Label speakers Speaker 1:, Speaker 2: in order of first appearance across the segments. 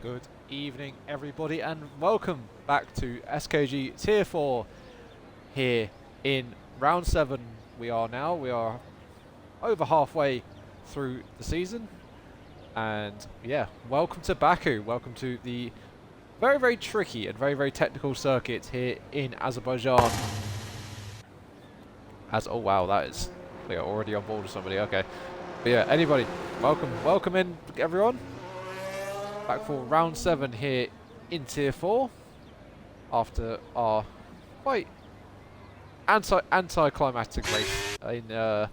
Speaker 1: Good evening, everybody, and welcome back to SKG Tier 4 here in round 7. We are over halfway through the season, and yeah, welcome to Baku. Welcome to the very, very tricky and very, very technical circuit here in Azerbaijan. Oh wow, that is, we are already on board with somebody, okay. But yeah, anybody, welcome in, everyone. Back for round 7 here in Tier 4 after our quite anticlimactic race in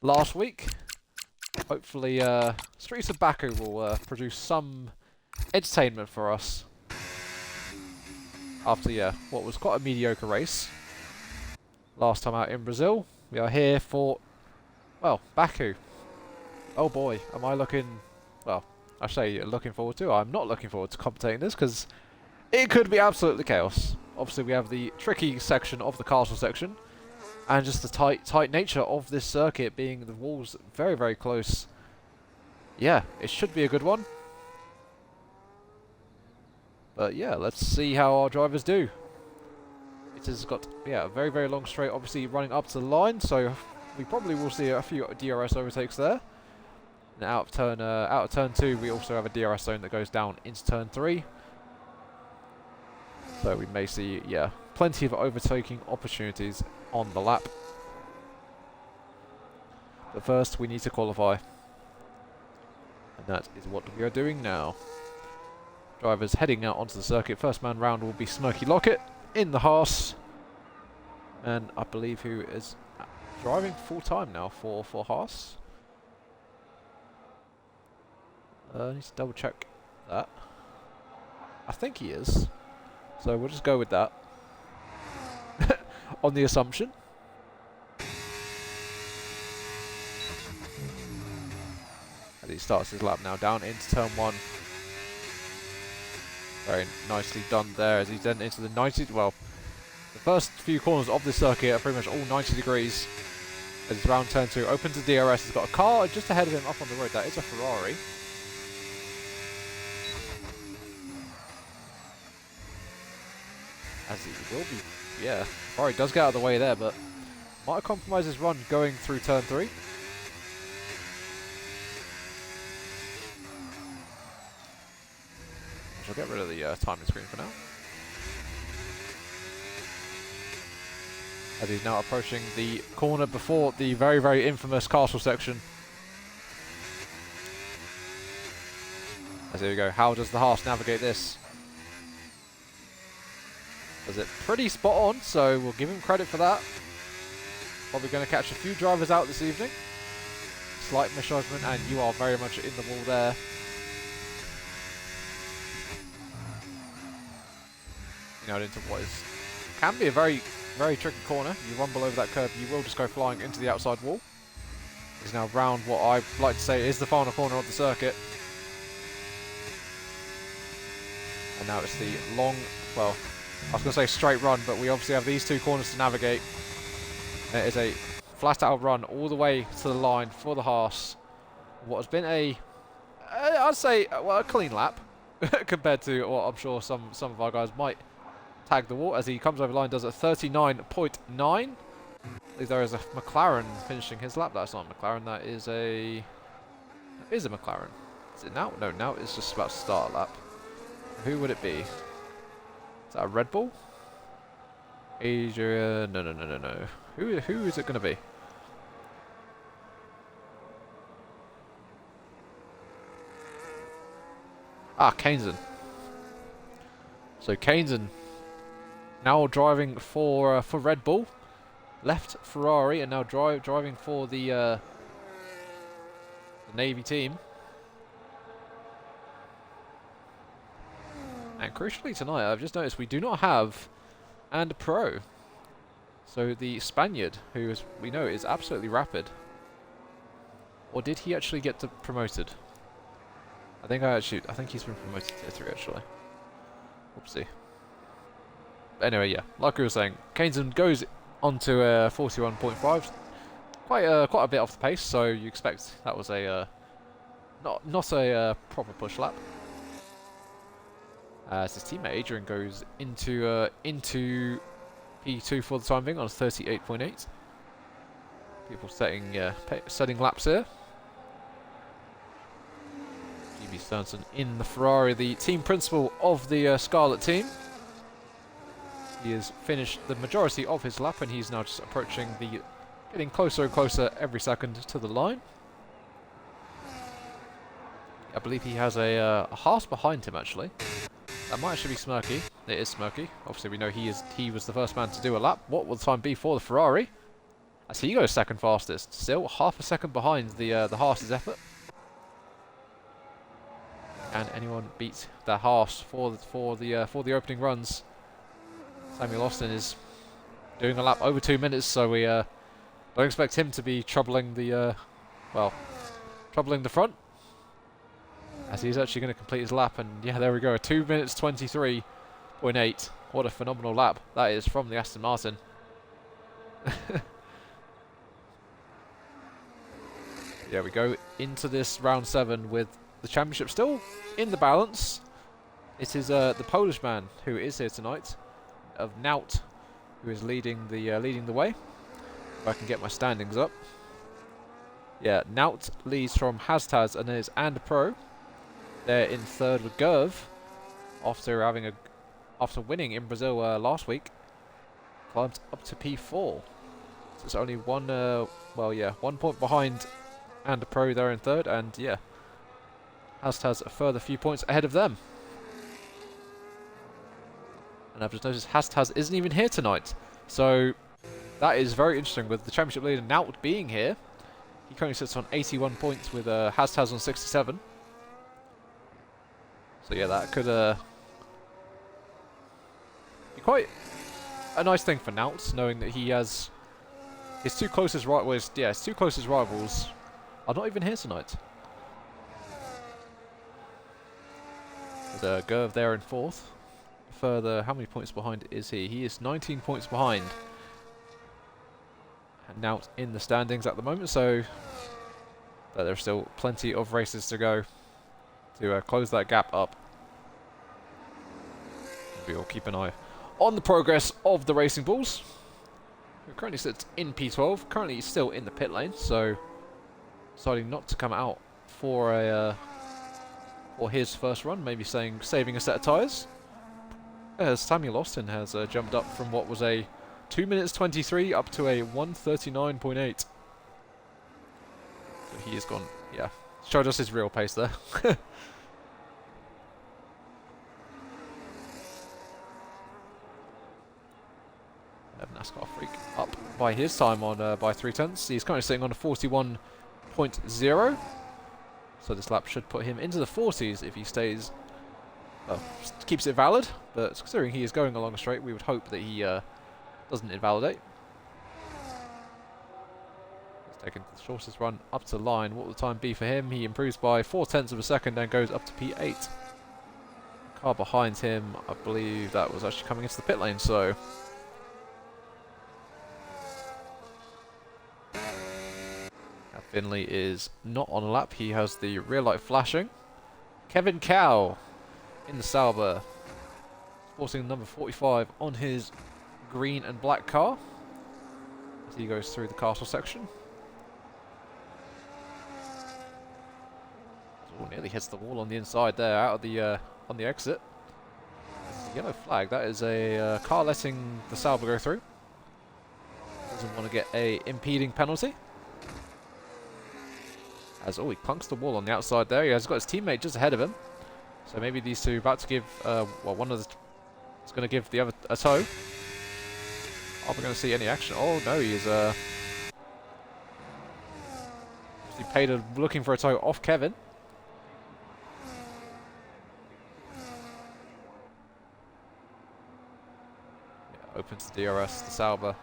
Speaker 1: last week. Hopefully Streets of Baku will produce some entertainment for us after what was quite a mediocre race last time out in Brazil. We are here for, well, Baku. Oh boy, am I looking, well, I say looking forward to. I'm not looking forward to commentating this because it could be absolutely chaos. Obviously, we have the tricky section of the castle section, and just the tight nature of this circuit, being the walls very, very close. Yeah, it should be a good one. But yeah, let's see how our drivers do. It has got a very, very long straight, obviously running up to the line, so we probably will see a few DRS overtakes there. And out of turn 2, we also have a DRS zone that goes down into turn 3. So we may see, plenty of overtaking opportunities on the lap. But first, we need to qualify. And that is what we are doing now. Drivers heading out onto the circuit. First man round will be Smoky Lockett in the Haas. And I believe who is driving full time now for Haas. I need to double check that. I think he is. So we'll just go with that. On the assumption. As he starts his lap now down into turn 1. Very nicely done there as he's then into the 90. Well, the first few corners of this circuit are pretty much all 90 degrees. As he's round turn 2, opens the DRS. He's got a car just ahead of him up on the road. That is a Ferrari. As he will be, Ferrari does get out of the way there, but might compromise his run going through turn 3. I shall get rid of the timing screen for now. As he's now approaching the corner before the very, very infamous castle section. As here we go, how does the Haas navigate this? Does it pretty spot on, so we'll give him credit for that. Probably going to catch a few drivers out this evening. Slight misjudgment, and you are very much in the wall there. You know, into what can be a very, very tricky corner. You rumble over that curb, you will just go flying into the outside wall. He's now round what I like to say is the final corner of the circuit. And now it's the long, well, I was going to say straight run, but we obviously have these two corners to navigate. And it is a flat out run all the way to the line for the Haas. What has been I'd say, a clean lap compared to what I'm sure some of our guys might tag the wall. As he comes over the line, does a 39.9. There is a McLaren finishing his lap. That's not a McLaren, that is a McLaren. Is it now? No, now it's just about to start a lap. Who would it be? Is that a Red Bull? Adrian, no. Who is it going to be? Ah, Keynesen. So Keynesen now driving for Red Bull, left Ferrari, and now driving for the Navy team. And crucially tonight, I've just noticed we do not have and Pro. So the Spaniard, who we know is absolutely rapid. Or did he actually get promoted? I think he's been promoted to tier 3 actually. Oopsie. But anyway, like we were saying, Keynesen goes onto 41.5. Quite a bit off the pace, so you expect that was a not a proper push lap. As his teammate Adrian goes into P2 for the time being on 38.8. People setting laps here. GB Stanson in the Ferrari, the team principal of the Scarlet team. He has finished the majority of his lap and he's now just approaching getting closer and closer every second to the line. I believe he has a Haas behind him actually. That might actually be Smirky. It is Smirky. Obviously we know he was the first man to do a lap. What will the time be for the Ferrari? As he goes second fastest. Still half a second behind the Haas's effort. Can anyone beat the Haas for the opening runs? Samuel Austin is doing a lap over 2 minutes, so we don't expect him to be troubling the front. As he's actually going to complete his lap, and yeah, there we go, 2 minutes 23.8. What a phenomenal lap that is from the Aston Martin. Yeah, we go into this round 7 with the championship still in the balance. It is the Polish man who is here tonight, of Naut, who is leading the way. If I can get my standings up. Yeah, Naut leads from Hastaz and is and Pro. They're in third with Gerv after winning in Brazil last week. Climbed up to P4. So it's only 1 point behind and Pro there in third, and yeah, Hastaz a further few points ahead of them. And I've just noticed Hastaz isn't even here tonight. So that is very interesting with the championship leader Naut being here. He currently sits on 81 points with Hastaz on 67. So yeah, that could be quite a nice thing for Naut, knowing that he has his two closest rivals are not even here tonight. There's Gerv there in fourth. Further, how many points behind is he? He is 19 points behind. And Naut in the standings at the moment, so there's still plenty of races to go to close that gap up. We'll keep an eye on the progress of the Racing Bulls, who currently sits in P12, currently still in the pit lane, so deciding not to come out for his first run, maybe saving a set of tyres. As Samuel Austin has jumped up from what was a 2 minutes 23 up to a 1:39.8. So he has gone, yeah, showed us his real pace there. NASCAR Freak up by his time on by 0.3. He's currently sitting on a 41.0. So this lap should put him into the 40s if he stays, keeps it valid. But considering he is going along a straight, we would hope that he doesn't invalidate. He's taken the shortest run up to the line. What will the time be for him? He improves by 0.4 of a second and goes up to P8. Car behind him, I believe that was actually coming into the pit lane, so Finley is not on a lap. He has the rear light flashing. Kevin Cow in the Sauber, sporting number 45 on his green and black car as he goes through the castle section. Oh, nearly hits the wall on the inside there, out of the on the exit. The yellow flag. That is a car letting the Sauber go through. Doesn't want to get a impeding penalty. As he clunks the wall on the outside there. He has got his teammate just ahead of him. So maybe these two about to give, one of the is going to give the other a tow. Are we going to see any action? Oh no, he is looking for a tow off Kevin. Yeah, opens the DRS, the Sauber.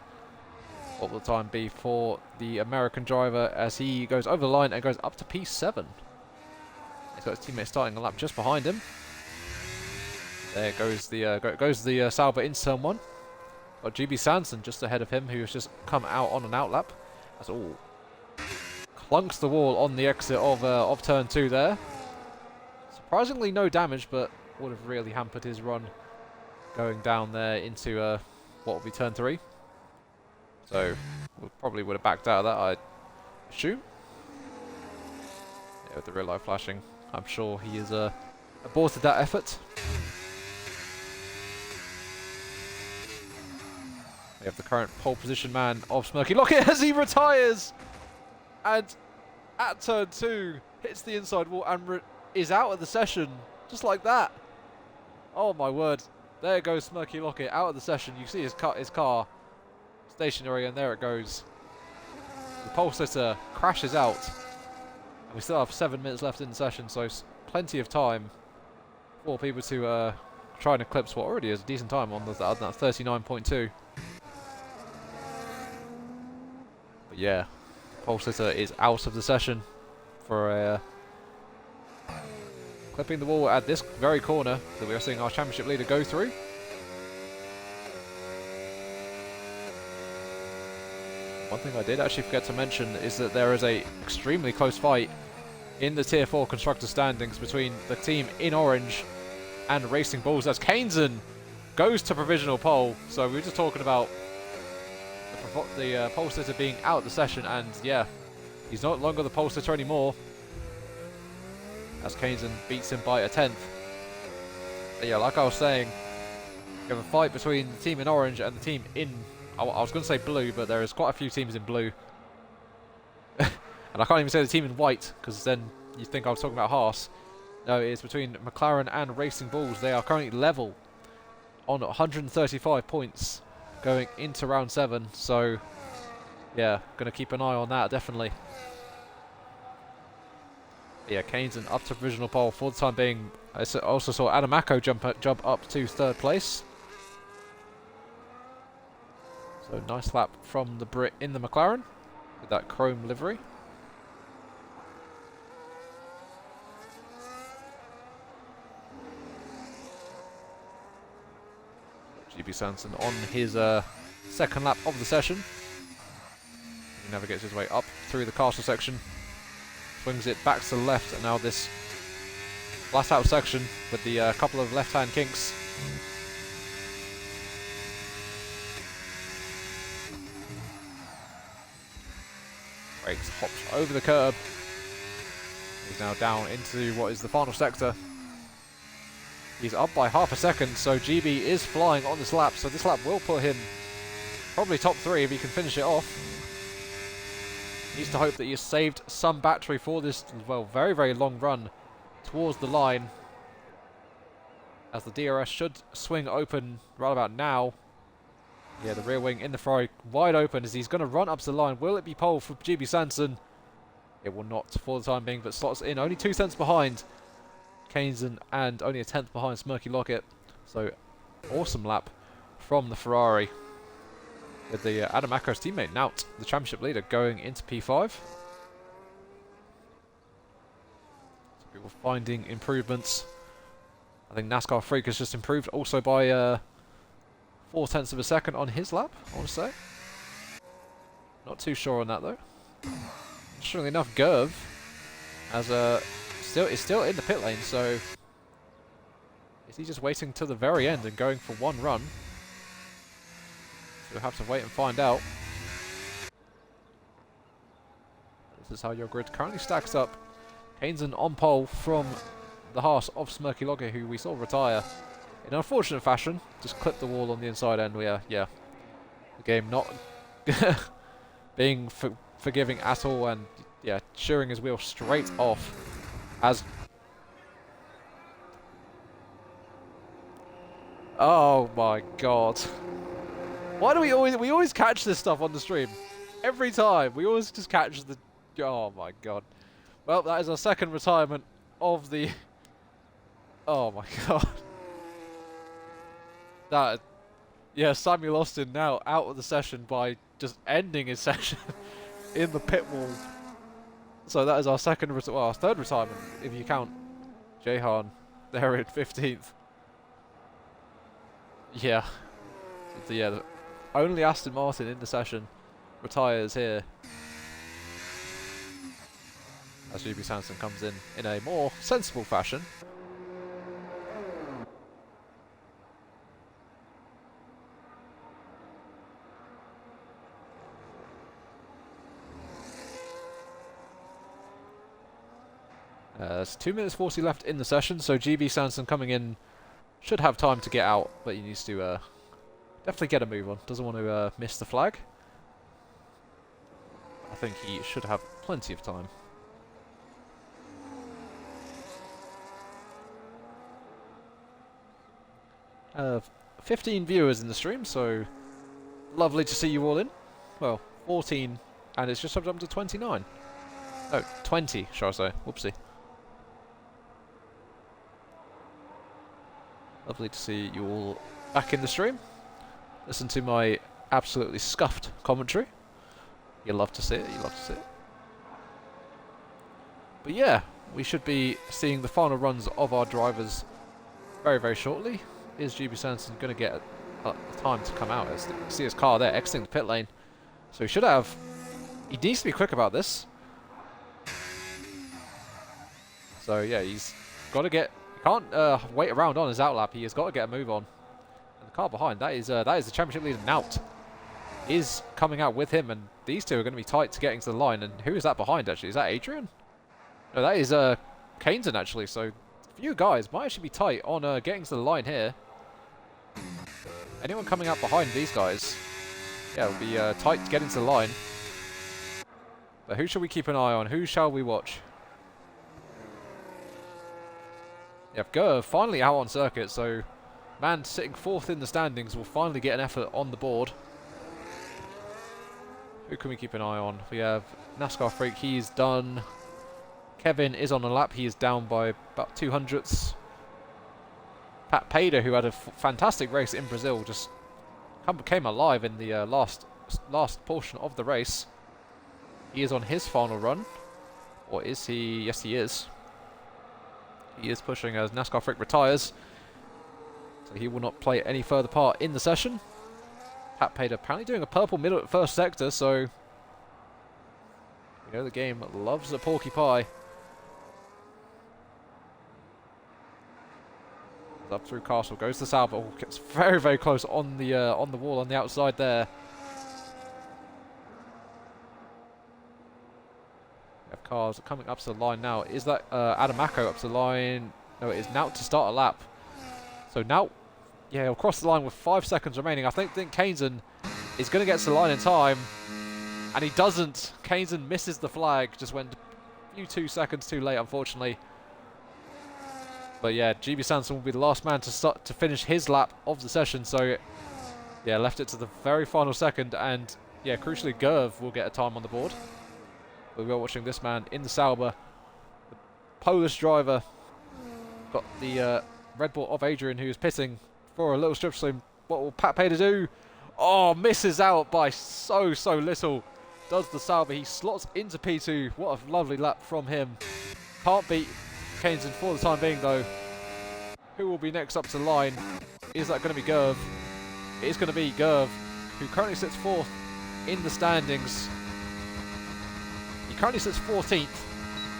Speaker 1: What will the time be for the American driver as he goes over the line and goes up to P7? He's got his teammate starting a lap just behind him. There goes the Sauber into turn 1. Got GB Sanson just ahead of him, who has just come out on an out lap. That's all. Clunks the wall on the exit of turn 2 there. Surprisingly no damage, but would have really hampered his run going down there into what will be turn 3. So we probably would have backed out of that, I assume. Yeah, with the real life flashing, I'm sure he has aborted that effort. We have the current pole position man of Smirky Lockett as he retires, and at turn 2 hits the inside wall and is out of the session just like that. Oh my word! There goes Smirky Lockett out of the session. You see his car stationary, and there it goes. The pole sitter crashes out, and we still have 7 minutes left in the session, so plenty of time for people to try and eclipse what already is a decent time on that 39.2. But yeah, pole sitter is out of the session for clipping the wall at this very corner that we are seeing our championship leader go through. One thing I did actually forget to mention is that there is a extremely close fight in the Tier 4 constructor standings between the team in orange and Racing Bulls as Kaneson goes to provisional pole. So we were just talking about the pole sitter being out of the session, and yeah, he's no longer the pole sitter anymore as Kaneson beats him by a 10th. But yeah, like I was saying, we have a fight between the team in orange and the team in, I was going to say blue, but there is quite a few teams in blue. And I can't even say the team in white, because then you'd think I was talking about Haas. No, it is between McLaren and Racing Bulls. They are currently level on 135 points going into round 7. So, yeah, going to keep an eye on that, definitely. Yeah, Kaneson up to provisional pole for the time being. I also saw Adamako jump up to 3rd place. So nice lap from the Brit in the McLaren with that chrome livery. GB Sanson on his 2nd lap of the session. He navigates his way up through the castle section. Swings it back to the left, and now this flat out section with the couple of left-hand kinks. Brakes, hops over the curb. He's now down into what is the final sector. He's up by half a second, so GB is flying on this lap, so this lap will put him probably top 3 if he can finish it off. Needs to hope that he has saved some battery for this, well, very, very long run towards the line, as the DRS should swing open right about now. Yeah, the rear wing in the Ferrari wide open as he's going to run up to the line. Will it be pole for GB Sanson? It will not for the time being, but slots in only 2 cents behind Kaneson and only a 10th behind Smirky Lockett. So, awesome lap from the Ferrari, with the Adamako's teammate Nout, the championship leader, going into P5. So people finding improvements. I think NASCAR Freak has just improved also by 0.4 of a second on his lap, I want to say. Not too sure on that though. Interestingly enough, Gerv has is still in the pit lane, so is he just waiting till the very end and going for one run? We'll have to wait and find out. This is how your grid currently stacks up. Kaneson on pole from the Haas of Smirky Lockett, who we saw retire in unfortunate fashion. Just clipped the wall on the inside end. Yeah. The game not being forgiving at all, and yeah, shearing his wheel straight off as... Oh my god. Why do we always catch this stuff on the stream? Every time. We always just catch the... Oh my god. Well, that is our 2nd retirement of the... Oh my god. That... Yeah, Samuel Austin now out of the session by just ending his session in the pit wall. So that is our our 3rd retirement, if you count Jehan there in 15th. Yeah. So yeah, only Aston Martin in the session retires here, as GB Sanson comes in a more sensible fashion. There's 2 minutes 40 left in the session, so GB Sanson coming in should have time to get out, but he needs to definitely get a move on. Doesn't want to miss the flag. I think he should have plenty of time. 15 viewers in the stream, so lovely to see you all in. Well, 14, and it's just jumped to 29. Oh, 20, shall I say. Whoopsie. Lovely to see you all back in the stream. Listen to my absolutely scuffed commentary. You love to see it, you love to see it. But yeah, we should be seeing the final runs of our drivers very, very shortly. Is GB Sanson going to get time to come out? As you see his car there exiting the pit lane. So he should have... He needs to be quick about this. So yeah, he's got to get... He can't wait around on his outlap. He has got to get a move on. And the car behind, that is the championship leader, Nout, is coming out with him. And these two are going to be tight to getting to the line. And who is that behind, actually? Is that Adrian? No, that is Kaneson, actually. So a few guys might actually be tight on getting to the line here. Anyone coming out behind these guys, yeah, will be tight to get into the line. But who shall we keep an eye on? Who shall we watch? Yeah, Gurv finally out on circuit, so man sitting 4th in the standings will finally get an effort on the board. Who can we keep an eye on? We have NASCAR Freak, he's done. Kevin is on a lap, he is down by about 200ths. Pat Pader, who had a fantastic race in Brazil, just came alive in the last portion of the race. He is on his final run. Or is he? Yes, he is. He is pushing as NASCAR Freak retires. So he will not play any further part in the session. Pat Pader apparently doing a purple middle at first sector, so... You know the game loves a porky pie. Up through Castle, goes to Sauber, gets very, very close on the wall on the outside there. We have cars coming up to the line now. Is that Adamako up to the line? No, it is Nout to start a lap. So Nout, yeah, he'll cross the line with 5 seconds remaining. I think Kaneson is going to get to the line in time, and he doesn't. Kaneson misses the flag, just went a few 2 seconds too late, unfortunately. But yeah, GB Sanson will be the last man to finish his lap of the session. So yeah, left it to the very final second, and yeah, crucially, Gurv will get a time on the board. But we are watching this man in the Sauber, the Polish driver. Got the Red Bull of Adrian, who is pitting for a little strip swim. What will Pat Pader do? Oh, misses out by so little. Does the Sauber? He slots into P2. What a lovely lap from him. Can't beat Kaneson for the time being, though. Who will be next up to the line? Is that going to be Gurv? It is going to be Gurv, who currently sits 4th in the standings. He currently sits 14th.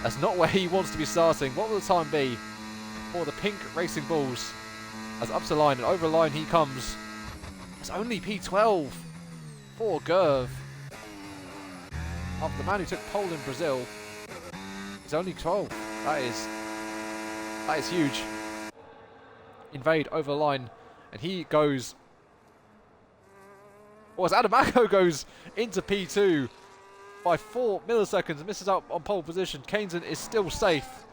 Speaker 1: That's not where he wants to be starting. What will the time be for the Pink Racing Bulls? As up to the line and over the line he comes. It's only P12 for Gurv. After the man who took pole in Brazil is only 12. That is huge. Invade over the line, and he goes... Well, as Adamako goes into P2 by 4 milliseconds and misses out on pole position. Kaneson is still safe,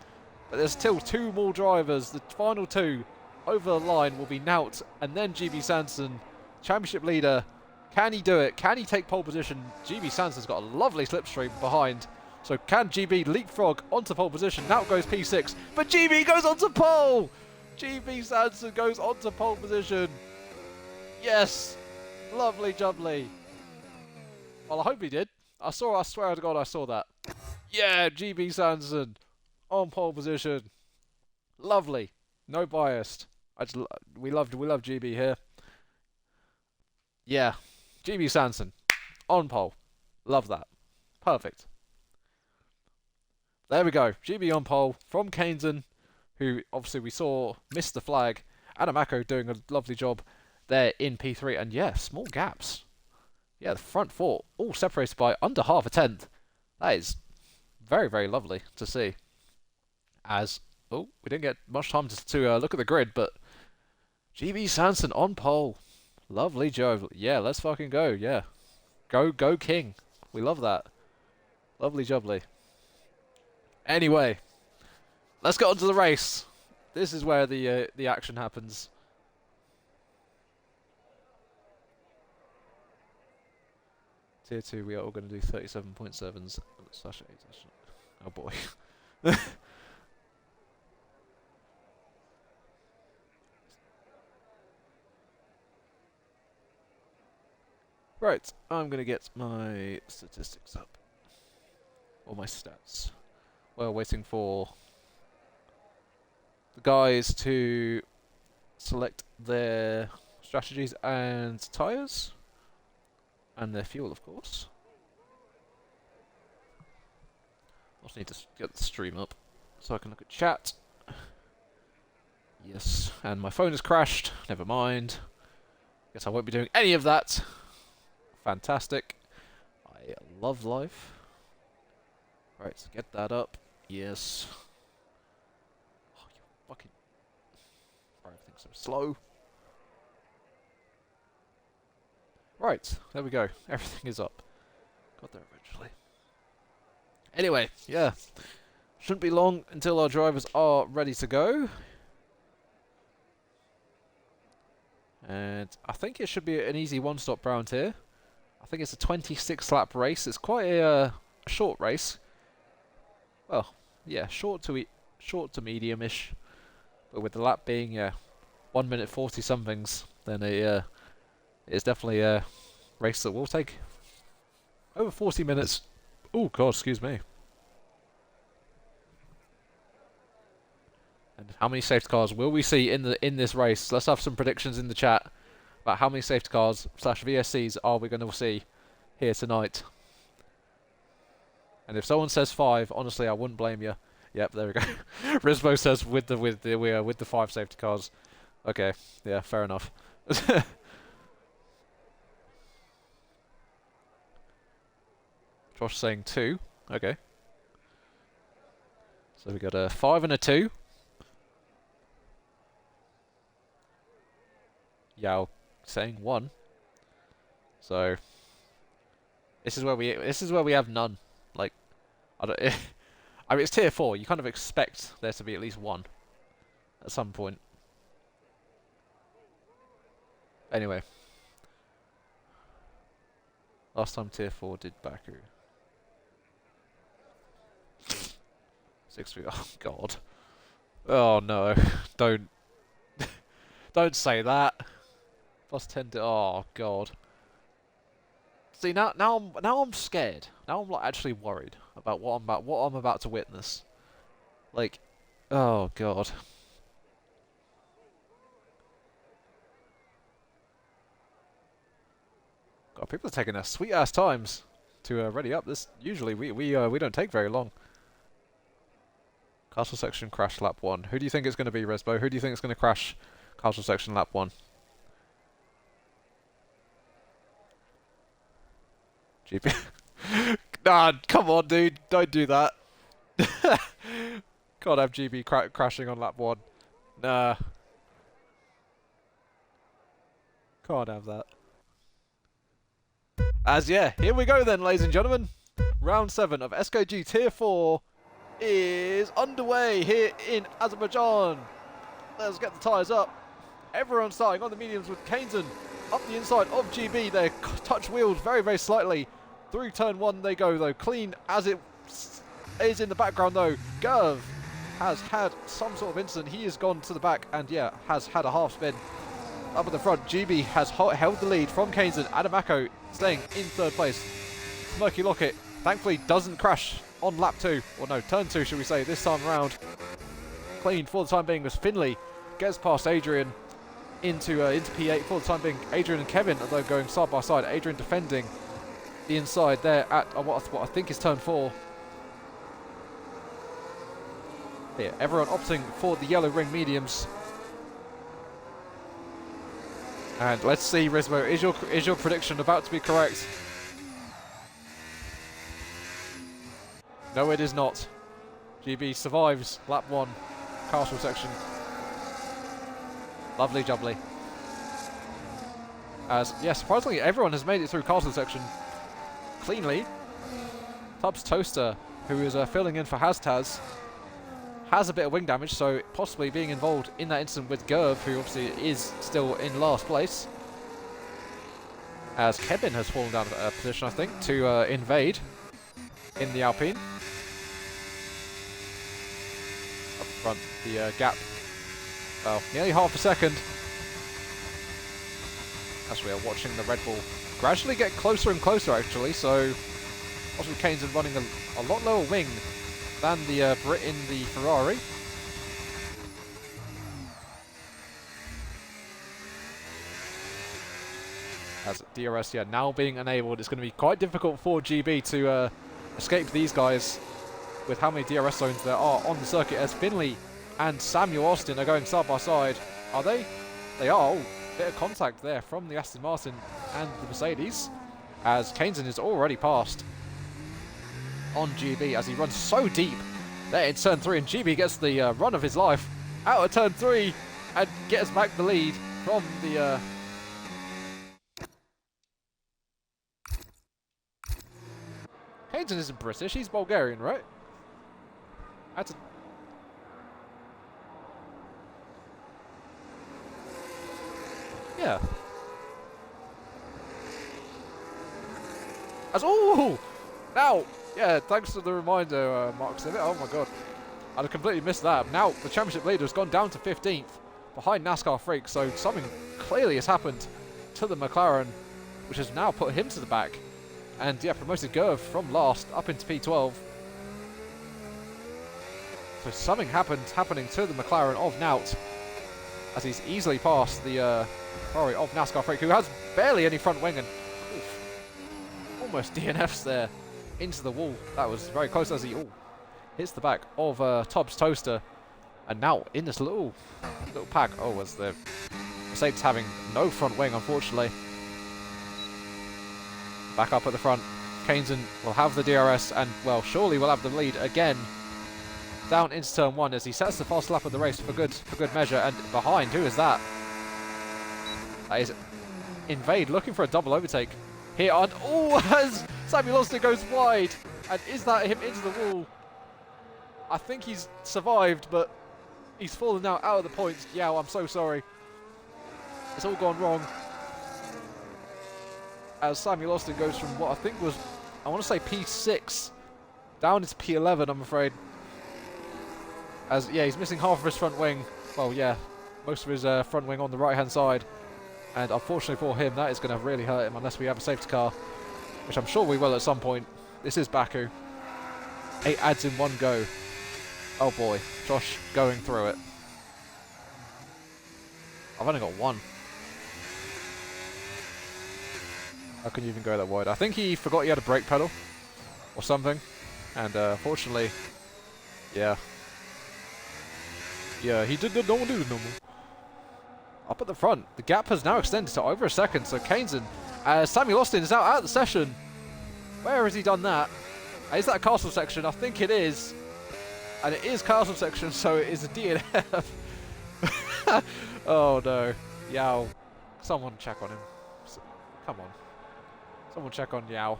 Speaker 1: but there's still 2 more drivers. The final 2 over the line will be Nout and then GB Sanson, championship leader. Can he do it? Can he take pole position? GB Sanson's got a lovely slipstream behind. So can GB leapfrog onto pole position? Nout goes P6, but GB goes onto pole! GB Sanson goes onto pole position. Yes! Lovely jubbly. Well, I hope he did. I swear to God I saw that. Yeah, GB Sanson on pole position. Lovely. No biased. We love GB here. Yeah. GB Sanson on pole. Love that. Perfect. There we go. GB on pole from Kaneson, who obviously we saw missed the flag. Adamako doing a lovely job there in P3. And yeah, small gaps. Yeah, the front 4 all separated by under half a tenth. That is very, very lovely to see. As oh, we didn't get much time to look at the grid, but GB Sanson on pole. Lovely Joe. Yeah, let's fucking go. Yeah, go King. We love that. Lovely jubbly. Anyway, let's get on to the race. This is where the action happens. Tier 2, we are all going to do 37.7s slash 8. Oh boy. Right, I'm going to get my statistics up. Or my stats. We're waiting for the guys to select their strategies and tyres. And their fuel, of course. Also need to get the stream up so I can look at chat. Yes, and my phone has crashed. Never mind. Guess I won't be doing any of that. Fantastic. I love life. Right, so get that up. Yes. Oh, you fucking... Everything's so slow. Right, there we go. Everything is up. Got there eventually. Anyway, yeah. Shouldn't be long until our drivers are ready to go. And I think it should be an easy one-stop round here. I think it's a 26-lap race. It's quite a short race. Well, yeah, short to medium-ish. But with the lap being 1 minute 40 somethings, then it's definitely a race that will take over 40 minutes. Oh god, excuse me. And how many safety cars will we see in this race? Let's have some predictions in the chat about how many safety cars / VSCs are we going to see here tonight. And if someone says 5, honestly, I wouldn't blame you. Yep, there we go. Risbo says with the 5 safety cars. Okay, yeah, fair enough. Josh saying 2. Okay. So we got a 5 and a 2. Yao saying 1. So this is where we have none. Like I don't. I mean, it's tier 4. You kind of expect there to be at least 1 at some point. Anyway, last time tier 4 did Baku. 6-3. Oh god. Oh no. Don't say that. Plus 10 to, oh god. See now I'm scared. Now I'm like actually worried about what I'm about to witness. Like, oh god. God, people are taking their sweet ass times to ready up. This usually we don't take very long. Castle section crash lap 1. Who do you think it's going to be, Resbo? Who do you think is going to crash castle section lap 1? GP. Nah, come on, dude. Don't do that. Can't have GB crashing on lap 1. Nah. Can't have that. As yeah, here we go then, ladies and gentlemen. Round 7 of SKG Tier 4 is underway here in Azerbaijan. Let's get the tyres up. Everyone starting on the mediums with Kainzen up the inside of GB. They're touch wheeled very, very slightly. Through turn 1 they go though. Clean as it is in the background though. Gerv has had some sort of incident. He has gone to the back and yeah, has had a half spin. Up at the front, GB has held the lead from Kainzen. Adamako staying in 3rd place. Murky Locket thankfully doesn't crash on lap 2, or no, turn 2 should we say, this time around. Clean for the time being was Finley. Gets past Adrian into P8 for the time being. Adrian and Kevin are though going side by side. Adrian defending the inside there at what I think is turn 4. Here, everyone opting for the yellow ring mediums. And let's see, Rismo, is your prediction about to be correct? No, it is not. GB survives lap 1, castle section. Lovely jubbly. As, yeah, surprisingly, everyone has made it through castle section cleanly. Tubbs Toaster, who is filling in for Hastaz, has a bit of wing damage, so possibly being involved in that incident with Gerv, who obviously is still in last place. As Kevin has fallen down a position, I think, to invade in the Alpine. Up front, the gap, well, nearly half a second. As we are watching the Red Bull gradually get closer and closer, actually, so obviously Kane's running a lot lower wing than the Brit in the Ferrari. As DRS, yeah, now being enabled, it's going to be quite difficult for GB to escape these guys with how many DRS zones there are on the circuit, as Finley and Samuel Austin are going side by side. Are they? They are. Oh, bit of contact there from the Aston Martin and the Mercedes, as Kaneson is already passed on GB as he runs so deep there in turn 3, and GB gets the run of his life out of turn 3 and gets back the lead from the Kaneson isn't British, he's Bulgarian, right? That's a... Yeah. As oh, now, yeah, thanks for the reminder, Mark Civic. Oh my god, I'd completely missed that. Now the championship leader has gone down to 15th behind NASCAR Freak, so something clearly has happened to the McLaren, which has now put him to the back, and yeah, promoted Gerv from last up into P12. So something happening to the McLaren of Nout, as he's easily passed the Ferrari of NASCAR Freak, who has barely any front wing, and oof, almost DNFs there into the wall. That was very close as he hits the back of Tubbs Toaster, and now in this little pack. Oh, as the Mercedes having no front wing, unfortunately. Back up at the front, Kaneson will have the DRS, and well, surely will have the lead again down into turn 1 as he sets the fast lap of the race for good measure. And behind, who is that? That is Invade looking for a double overtake here, and as Samuel Austin goes wide, and is that him into the wall? I think he's survived, but he's fallen now out of the points. Yeah, I'm so sorry. It's all gone wrong. As Samuel Austin goes from what I think was, I want to say P6 down into P11, I'm afraid. As, yeah, he's missing half of his front wing. Well, yeah, most of his front wing on the right-hand side. And unfortunately for him, that is going to really hurt him unless we have a safety car, which I'm sure we will at some point. This is Baku. 8 ads in 1 go. Oh boy, Josh going through it. I've only got 1. How can you even go that wide? I think he forgot he had a brake pedal or something. And fortunately, yeah. Yeah, he did the normal. Up at the front, the gap has now extended to over a second, so Kaneson, Samuel Austin is out of the session. Where has he done that? Is that a castle section? I think it is. And it is castle section, so it is a DNF. Oh no. Yao. Someone check on him. Come on. Someone check on Yao.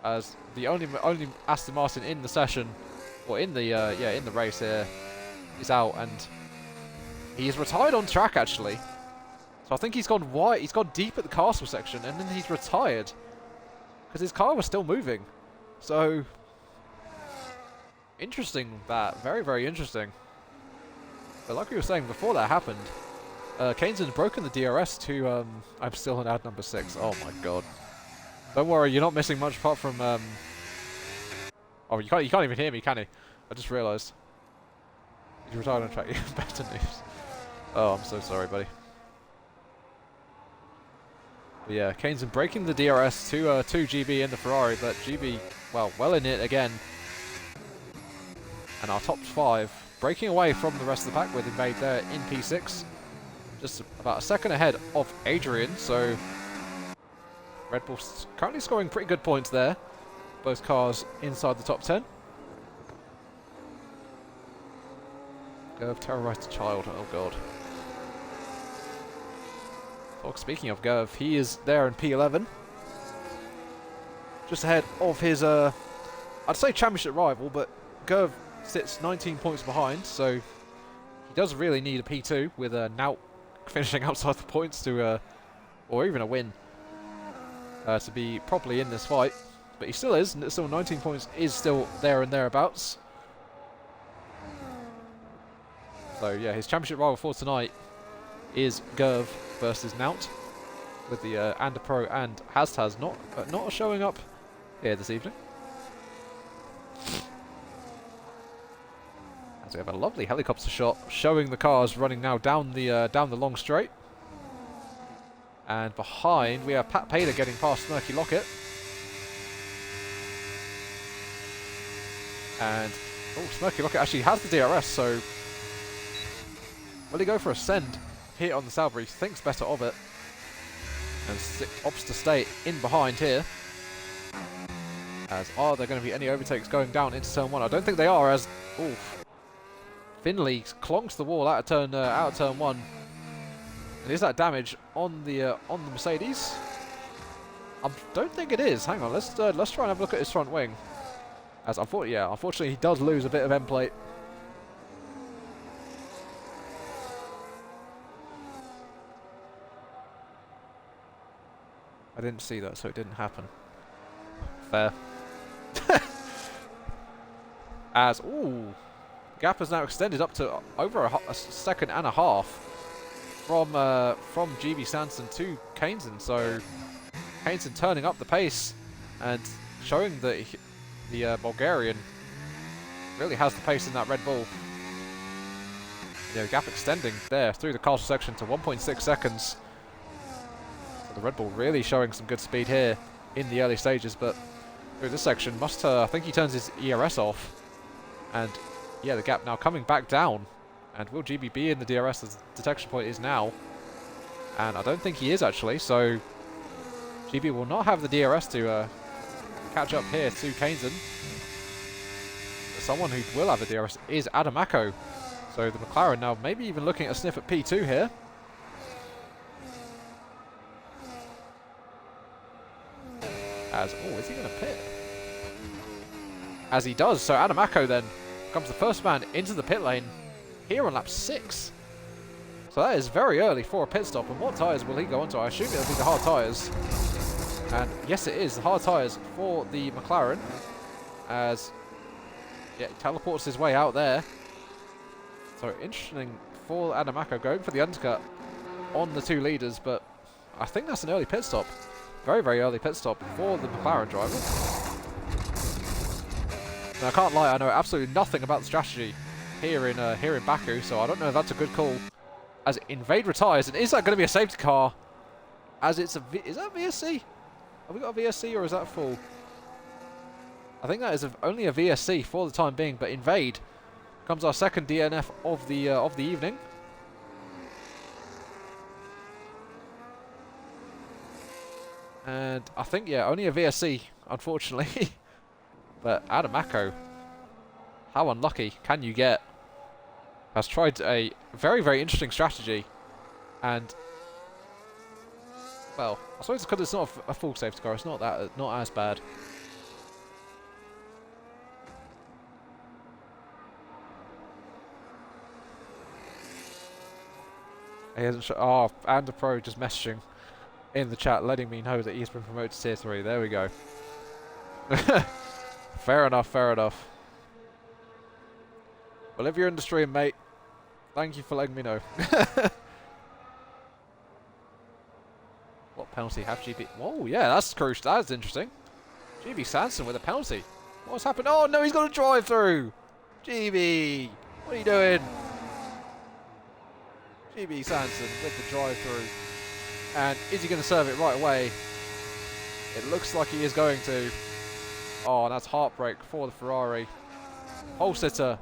Speaker 1: As the only Aston Martin in the session, or in the in the race here, is out, and he's retired on track actually. So I think he's gone wide. He's gone deep at the castle section, and then he's retired because his car was still moving. So interesting. That very interesting. But like we were saying before that happened, Kaneson's broken the DRS to I'm still on ad number 6. Oh my god. Don't worry, you're not missing much apart from oh, you can't even hear me, can you? I just realised. He's retired on track. Better news. Oh, I'm so sorry, buddy. But yeah, Kaneson breaking the DRS to GB in the Ferrari, but GB, well in it again. And our top 5 breaking away from the rest of the pack with Invade there in P6. Just about a second ahead of Adrian, so Red Bull's currently scoring pretty good points there. Both cars inside the top 10. Gerv terrorized a child. Oh god. Oh, speaking of Gerv, he is there in P11. Just ahead of his, I'd say championship rival, but Gerv sits 19 points behind, so he does really need a P2 with Naut finishing outside the points to, or even a win, to be properly in this fight. But he still is, and it's still 19 points is still there and thereabouts. So yeah, his championship rival for tonight is Gerv versus Naut, with the Anda Pro and Haztaz not showing up here this evening. As we have a lovely helicopter shot showing the cars running now down the long straight. And behind we have Pat Pader getting past Smirky Lockett. And Smirky Lockett actually has the DRS, so will he go for a send here on the Sauber? He thinks better of it and opts to stay in behind here. As are there going to be any overtakes going down into turn 1? I don't think they are, as Finley clonks the wall out of turn 1. And is that damage on the Mercedes? I don't think it is. Hang on, let's try and have a look at his front wing. As unfortunately he does lose a bit of end plate. I didn't see that, so it didn't happen. Fair. As gap has now extended up to over a second and a half from GB Sanson to Kainson. So Kainson turning up the pace and showing that the Bulgarian really has the pace in that Red Bull. Gap extending there through the castle section to 1.6 seconds. So the Red Bull really showing some good speed here in the early stages, but through this section I think he turns his ERS off. And yeah, the gap now coming back down. And will GB be in the DRS as the detection point is now? And I don't think he is actually, so GB will not have the DRS to catch up here to Kainson. But someone who will have the DRS is Adamako. So the McLaren now maybe even looking at a sniff at P2 here. As, is he going to pit? As he does, so Adamako then becomes the first man into the pit lane here on lap 6. So that is very early for a pit stop. And what tyres will he go onto? I assume it'll be the hard tyres. And yes, it is the hard tyres for the McLaren. As he teleports his way out there. So interesting for Adamako going for the undercut on the two leaders. But I think that's an early pit stop. Very, very early pit stop for the McLaren driver. Now, I can't lie, I know absolutely nothing about the strategy here in Baku, so I don't know if that's a good call. As Invade retires, and is that going to be a safety car? As it's is that VSC? Have we got a VSC or is that full? I think that is only a VSC for the time being, but Invade comes our second DNF of the evening. And I think only a VSC, unfortunately. But Adamako, how unlucky can you get? Has tried a very, very interesting strategy. And, well, I suppose because it's not a full safety car, it's not as bad. He hasn't and the pro just messaging in the chat, letting me know that he's been promoted to tier 3. There we go. Fair enough, fair enough. Well, if you're in the stream, mate, thank you for letting me know. What penalty have GB? Whoa, yeah, that's crucial. That's interesting. GB Sanson with a penalty. What's happened? Oh, no, he's got a drive-through. GB, what are you doing? GB Sanson with the drive-through. And is he going to serve it right away? It looks like he is going to. Oh, and that's heartbreak for the Ferrari. Pole sitter.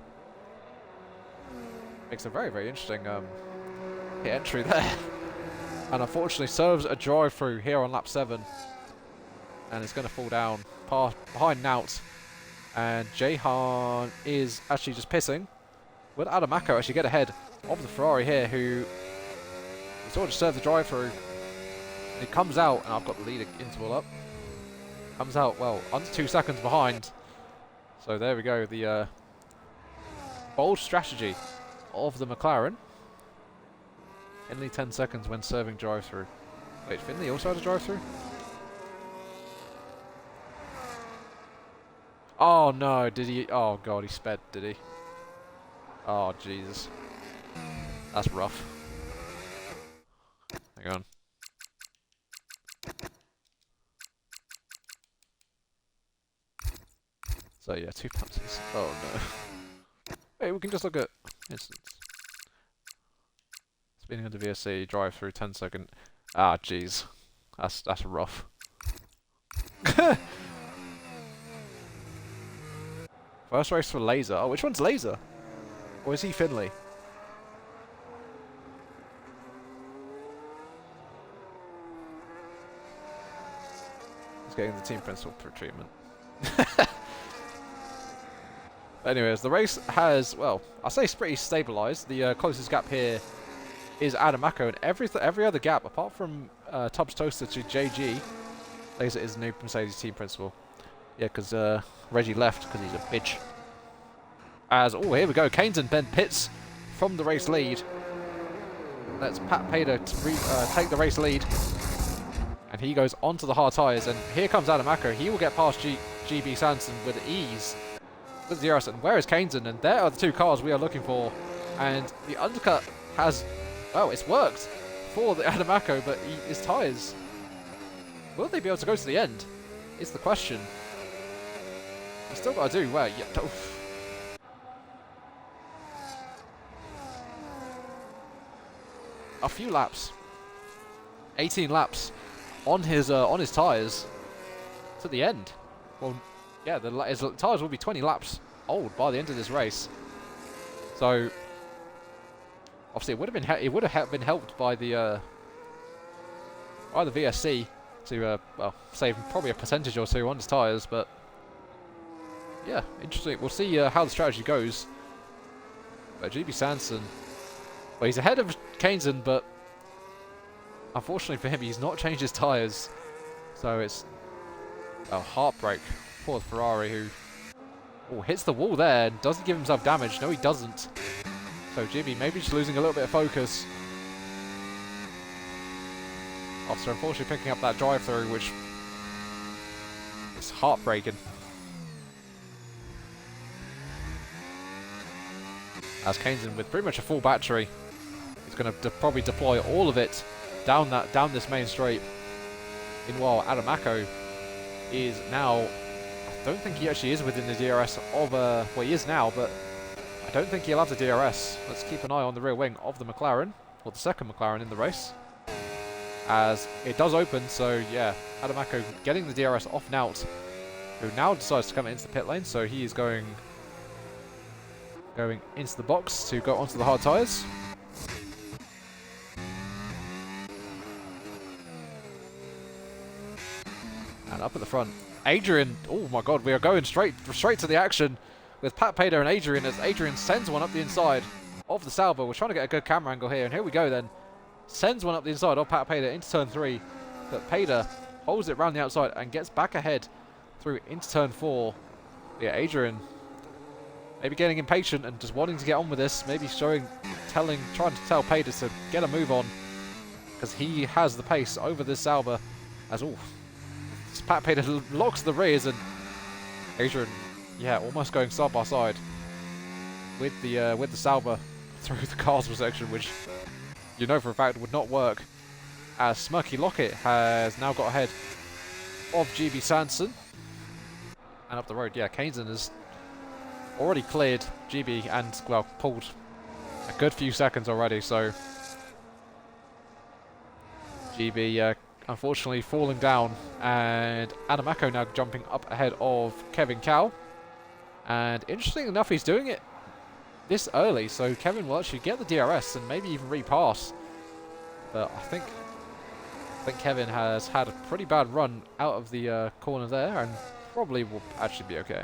Speaker 1: Makes a very, very interesting hit entry there. And unfortunately serves a drive-through here on lap 7. And it's going to fall down behind Naut. And Jehan is actually just pissing. Will Adamaco actually get ahead of the Ferrari here, who sort of served the drive-through? It comes out, and I've got the lead interval up. Comes out, well, under 2 seconds behind. So there we go, the bold strategy of the McLaren. Only 10 seconds when serving drive-through. Wait, Finley also had a drive-through? Oh no, did he? Oh god, he sped, did he? Oh Jesus. That's rough. Hang on. So yeah, 2 penalties. Oh no. Hey, we can just look at instance. Speeding under VSC, drive through 10 second. Ah, jeez. That's rough. First race for Laser. Oh, which one's Laser? Or is he Finley? He's getting the team principal treatment. Anyways, the race has, well, I'll say it's pretty stabilised. The closest gap here is Adamaco, and every other gap, apart from Tubbs Toaster to JG, Laser is the new Mercedes team principal. Yeah, because Reggie left because he's a bitch. As, oh, here we go, Keynes then pits from the race lead. Let's Pat Pader take the race lead. And he goes onto the hard tyres, and here comes Adamaco. He will get past GB Sanson with ease. With the DRS, and where is Keynes? And there are the 2 cars we are looking for. And the undercut has, well, it's worked for the Adamaco, but his tyres, will they be able to go to the end? Is the question. He's still got to do well. Yeah, a few laps, 18 laps on his tyres to the end. Well, yeah, his tyres will be 20 laps old by the end of this race. So obviously it would have been helped by the VSC to well, save probably a percentage or 2 on his tyres, but yeah, interesting. We'll see how the strategy goes. But GB Sanson, well, he's ahead of Keynes, but unfortunately for him, he's not changed his tyres. So it's a heartbreak for the Ferrari, who hits the wall there and doesn't give himself damage. No, he doesn't. So GB maybe just losing a little bit of focus after unfortunately picking up that drive-through, which is heartbreaking. As Keynes, with pretty much a full battery, he's going to probably deploy all of it down this main straight. Meanwhile, Adamaco is now, I don't think he actually is within the DRS of, well, he is now, but I don't think he'll have the DRS. Let's keep an eye on the rear wing of the McLaren, or the second McLaren in the race, as it does open. So yeah, Adamaco getting the DRS off Nout, who now decides to come into the pit lane, so he is going into the box to go onto the hard tyres. And up at the front, Adrian, oh my god, we are going straight to the action with Pat Pader and Adrian, as Adrian sends one up the inside of the Sauber. We're trying to get a good camera angle here, and here we go then. Sends one up the inside of Pat Pader into turn 3, but Pader holds it round the outside and gets back ahead through into turn 4. Yeah, Adrian maybe getting impatient and just wanting to get on with this, maybe trying to tell Pader to get a move on, because he has the pace over this Sauber. As Pat Pader locks the rears, and Adrian, yeah, almost going side by side with the Sauber through the Carswell section, which you know for a fact would not work, as Smirky Lockett has now got ahead of GB Sanson. And up the road, yeah, Keynes has already cleared GB and, well, pulled a good few seconds already, so GB unfortunately falling down, and Adamaco now jumping up ahead of Kevin Cow. And interesting enough, he's doing it this early, so Kevin will actually get the DRS and maybe even repass. But I think Kevin has had a pretty bad run out of the corner there, and probably will actually be okay.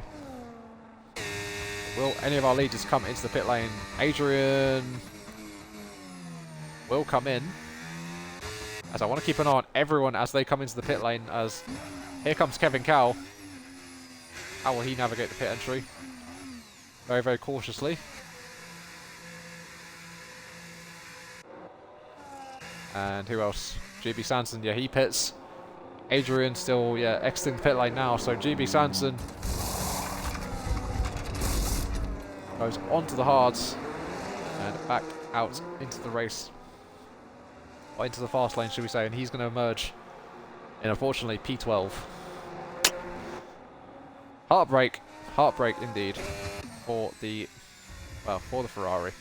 Speaker 1: will any of our leaders come into the pit lane? Adrian will come in. As I want to keep an eye on everyone as they come into the pit lane, as here comes Kevin Cow. How will he navigate the pit entry? Very, very cautiously. And who else? GB Sanson, yeah, he pits. Adrian still, yeah, exiting the pit lane now, so GB Sanson goes onto the hards and back out into the race. Or into the fast lane, should we say, and he's going to emerge in, unfortunately, P12. Heartbreak indeed for the, well, for the Ferrari.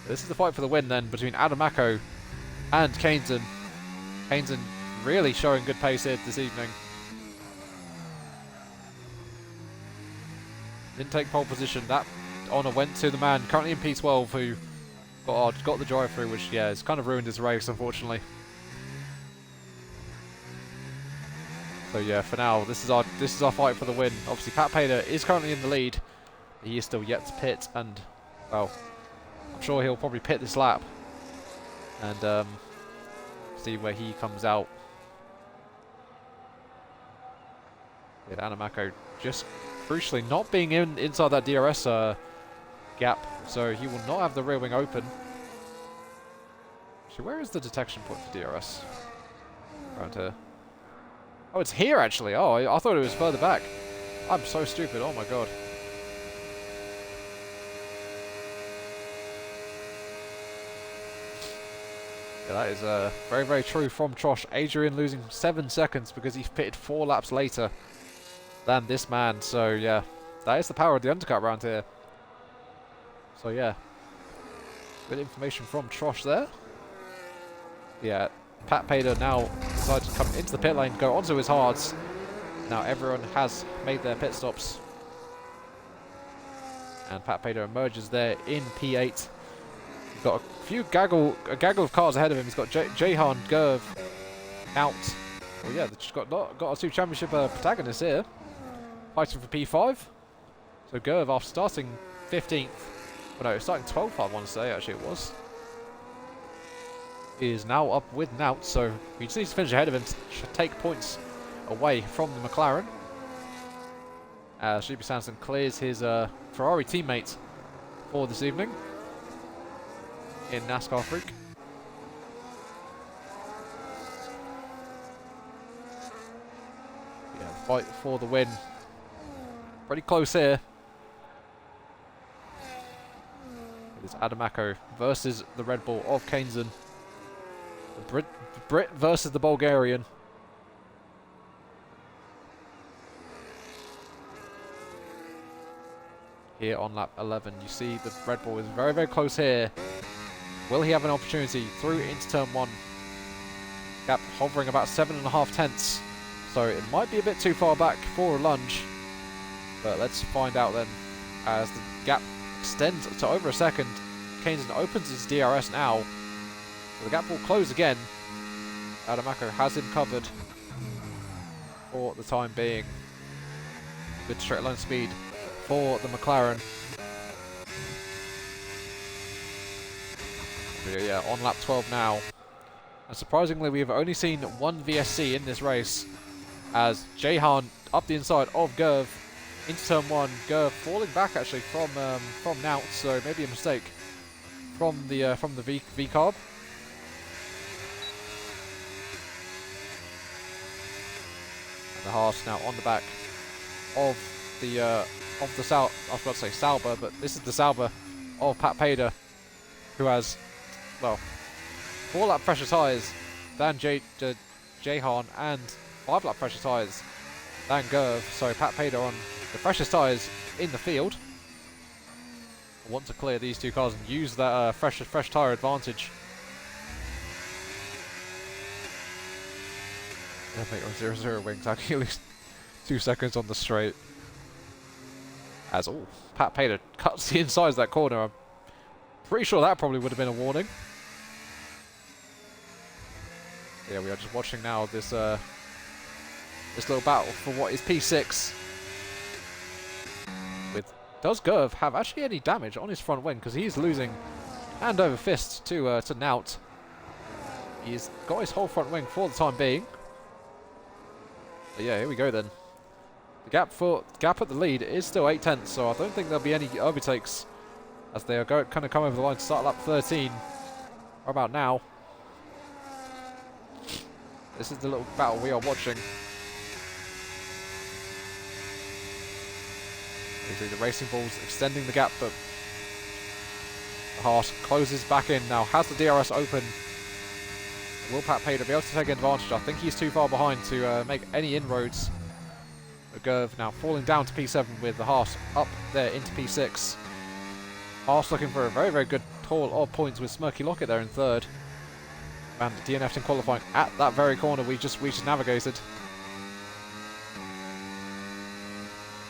Speaker 1: This is the fight for the win then between Adamako and Kainson. Kainson really showing good pace here this evening. Didn't take pole position. That honour went to the man currently in P12 who got the drive through, which yeah has kind of ruined his race unfortunately. So yeah, for now this is our fight for the win. Obviously Pat Pader is currently in the lead. He is still yet to pit, and well, I'm sure he'll probably pit this lap and see where he comes out. With Anamako just crucially not being inside that DRS gap, so he will not have the rear wing open. Actually, where is the detection point for DRS? Around here. Oh, it's here actually. Oh, I thought it was further back. I'm so stupid. Oh my god. Yeah, that is very, very true from Trosh. Adrian losing 7 seconds because he pitted 4 laps later than this man. So yeah, that is the power of the undercut round here. So yeah, good information from Trosh there. Yeah, Pat Pader now decides to come into the pit lane, go onto his hards. Now everyone has made their pit stops. And Pat Pader emerges there in P8. He's got a gaggle of cars ahead of him. He's got Jahan, Gerv out. Well, yeah, they've just got our 2 championship protagonists here, fighting for P5. So Gerv, after starting 15th, well, no, starting 12th, I want to say, actually it was, is now up with Nout, so he just needs to finish ahead of him to take points away from the McLaren. Shuby Sanson clears his Ferrari teammate for this evening in NASCAR Freak. Yeah, the fight for the win. Pretty close here. It is Adamako versus the Red Bull of Kainson. The Brit versus the Bulgarian. Here on lap 11, you see the Red Bull is very, very close here. Will he have an opportunity through into turn 1? Gap hovering about 7.5 tenths. So it might be a bit too far back for a lunge. But let's find out then. As the gap extends to over a second, Kainson opens his DRS now. So the gap will close again. Adamako has him covered for the time being. Good straight line speed for the McLaren. Yeah, on lap 12 now. And surprisingly, we have only seen one VSC in this race, as Jahan up the inside of Gerv into turn 1. Gerv falling back actually from Nout, so maybe a mistake from the V carb. And the Haas now on the back of the Sauber. I was about to say Sauber, but this is the Sauber of Pat Pader, who has, well, 4 lap pressure tyres than Jahan and 5 lap pressure tyres than Gerv. So Pat Pader on the freshest tyres in the field. I want to clear these 2 cars and use that fresh tyre advantage. I think on 0-0 wings, I can at least 2 seconds on the straight. As Pat Pader cuts the insides of that corner. I'm pretty sure that probably would have been a warning. Yeah, we are just watching now this this little battle for what is P6. Does Gurv have actually any damage on his front wing? Because he's losing hand over fist to Nout. He's got his whole front wing for the time being. But yeah, here we go then. The gap at the lead is still 8/10, so I don't think there'll be any overtakes as they are kind of come over the line to start lap 13. How about now? This is the little battle we are watching. You see the Racing Bulls extending the gap, but the Haas closes back in now. Has the DRS open? Will Pat Pader be able to take advantage? I think he's too far behind to make any inroads. Gurv now falling down to P7 with the Haas up there into P6. Haas looking for a very, very good haul of points with Smirky Lockett there in third. And DNF'd in qualifying at that very corner we just navigated.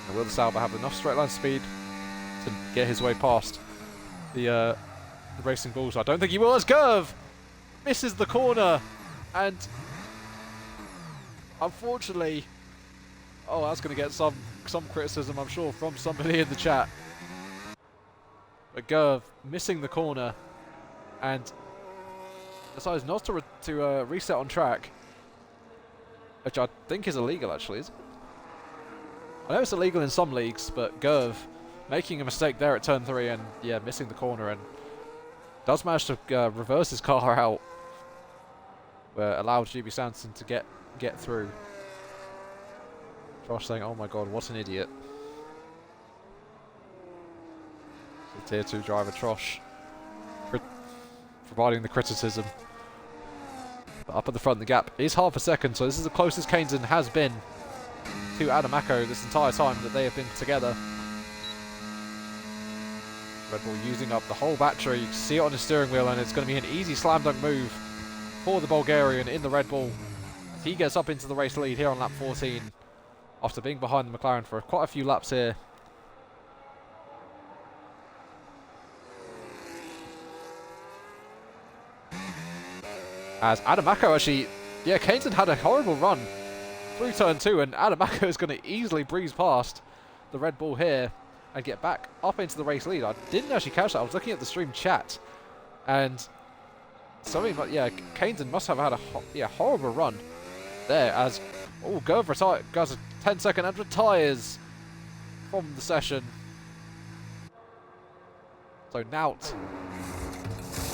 Speaker 1: And will the Sauber have enough straight line speed to get his way past the Racing Bulls? I don't think he will, as Gurv misses the corner, and unfortunately, oh, that's going to get some criticism, I'm sure, from somebody in the chat. But Gurv missing the corner and decides not to reset on track, which I think is illegal, actually, isn't it? I know it's illegal in some leagues, but Gurv making a mistake there at turn 3 and, yeah, missing the corner, and does manage to reverse his car out, where allowed GB Sanson to get through. Josh saying, oh my god, what an idiot. So tier 2 driver Trosh providing the criticism. But up at the front, the gap is half a second, so this is the closest Keynes has been to Adam Acko this entire time that they have been together. Red Bull using up the whole battery. You can see it on the steering wheel, and it's going to be an easy slam dunk move for the Bulgarian in the Red Bull. As he gets up into the race lead here on lap 14 after being behind the McLaren for quite a few laps here. As Adam Acko actually, yeah, Keynes had a horrible run through turn 2, and Adam Acko is going to easily breeze past the Red Bull here and get back up into the race lead. I didn't actually catch that. I was looking at the stream chat, and something like, yeah, Keynes must have had a horrible run there as, oh, Gurv goes a 10-second and retires from the session. So Nout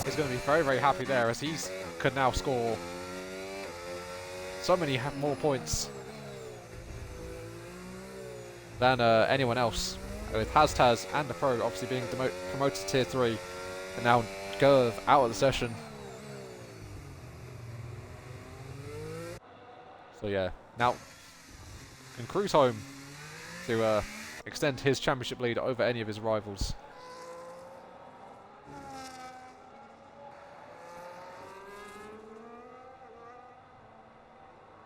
Speaker 1: is going to be very, very happy there, as he can now score so many more points than anyone else, with Hastaz and the Pro obviously being promoted to tier 3, and now Gurv out of the session. So yeah, now can cruise home to extend his championship lead over any of his rivals.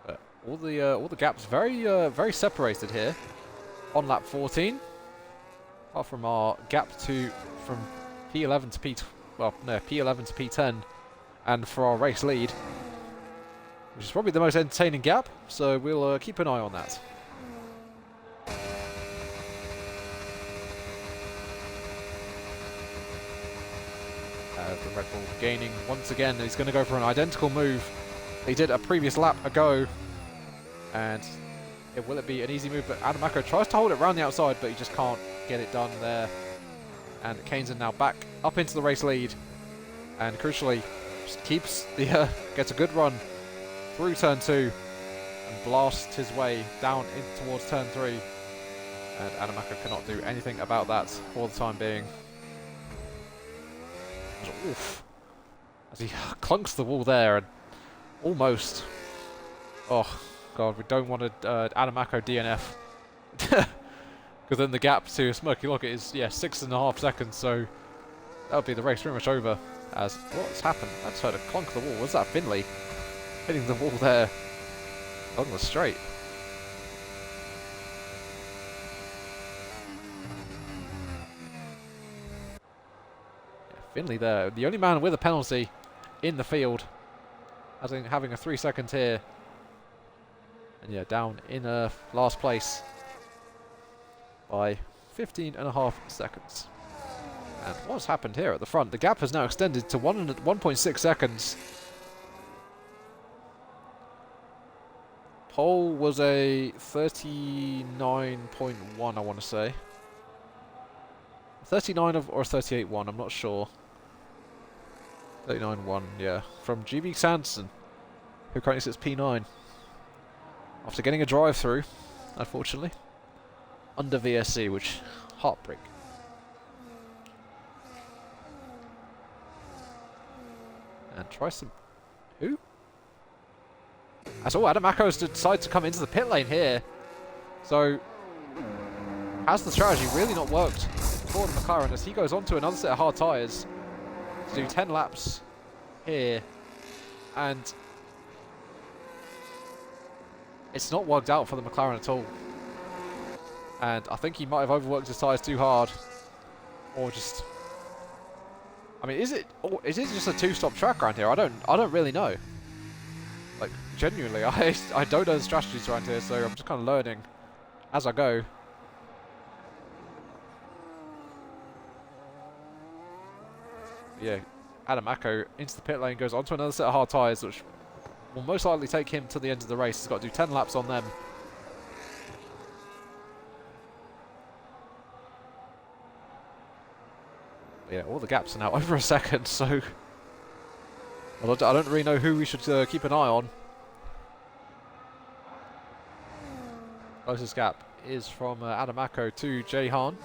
Speaker 1: But all the gaps very separated here on lap 14. Apart from our gap from P11 to P11 to P10, and for our race lead, which is probably the most entertaining gap, so we'll keep an eye on that. The Red Bull gaining once again. He's going to go for an identical move he did a previous lap ago, and will it be an easy move? But Adam Acko tries to hold it around the outside, but he just can't get it done there. And Keynes now back up into the race lead, and crucially just keeps the gets a good run through turn 2 and blasts his way down in towards turn 3, and Adam Acko cannot do anything about that for the time being. Oof. As he clunks the wall there, and almost, oh god, we don't want to Adam Acko DNF, because then the gap to Smirky Lockett is 6.5 seconds, so that would be the race pretty much over. As what's happened? I just heard a clunk of the wall. Was that Finley hitting the wall there on the straight? Yeah, Finley there, the only man with a penalty in the field, as in having a 3 seconds here. And yeah, down in last place by 15.5 seconds. And what's happened here at the front? The gap has now extended to 1.6 seconds. Pole was a 39.1, I want to say. 39 or 38.1, I'm not sure. 39.1, yeah. From GB Sanderson, who currently sits P9. After getting a drive-through, unfortunately. Under VSC, which, heartbreak. And try some... Who? I saw Adam Akos decide to come into the pit lane here. So, has the strategy really not worked for the McLaren as he goes on to another set of hard tyres to do 10 laps here, and it's not worked out for the McLaren at all. And I think he might have overworked his tyres too hard, or just... I mean, is it just a two-stop track around here? I don't really know. Like, genuinely, I don't know the strategies around here, so I'm just kind of learning as I go. Yeah, Adam Akko into the pit lane, goes onto another set of hard tyres, which will most likely take him to the end of the race. He's got to do 10 laps on them. But yeah, all the gaps are now over a second, so I don't really know who we should keep an eye on. Closest gap is from Adam Akko to Jay Hahn.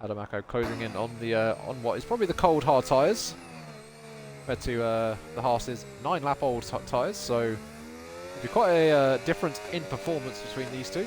Speaker 1: Adam Akko closing in on the on what is probably the cold hard tyres compared to the Haas's 9-lap-old tyres, so it'll be quite a difference in performance between these two.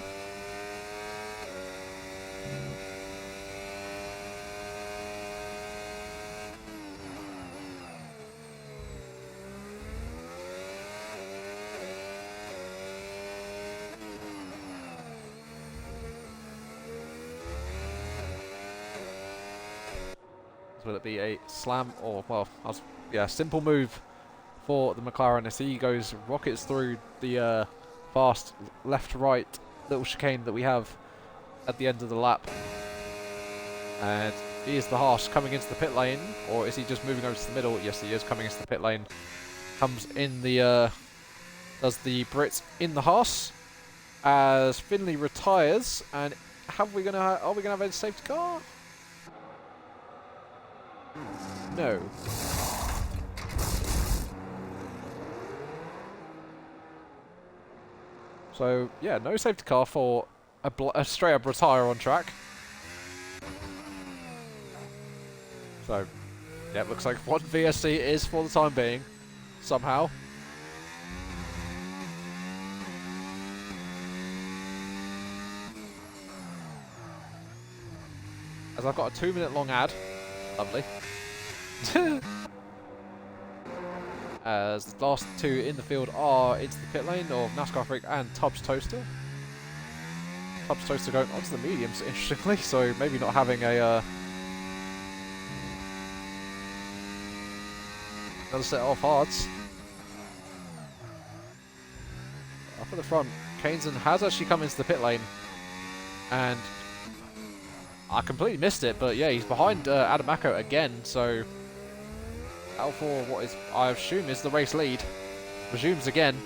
Speaker 1: Will it be a slam or, well, yeah, simple move for the McLaren as he rockets through the fast left-right little chicane that we have at the end of the lap. And is the Haas coming into the pit lane, or is he just moving over to the middle? Yes, he is coming into the pit lane. Comes in the, does the Brits in the Haas as Finley retires. And are we gonna have a safety car? No. So, yeah, no safety car for a straight-up retire on track. So, yeah, it looks like one VSC is for the time being, somehow. As I've got a 2-minute long ad. Lovely. As the last two in the field are into the pit lane of NASCAR Freak and Tubbs Toaster. Tubbs Toaster going onto the mediums, interestingly, so maybe not having a another set of hards. Up at the front, Kaneson has actually come into the pit lane, and I completely missed it, but yeah, he's behind Adam Akko again, so out for what is, I assume, is the race lead. Resumes again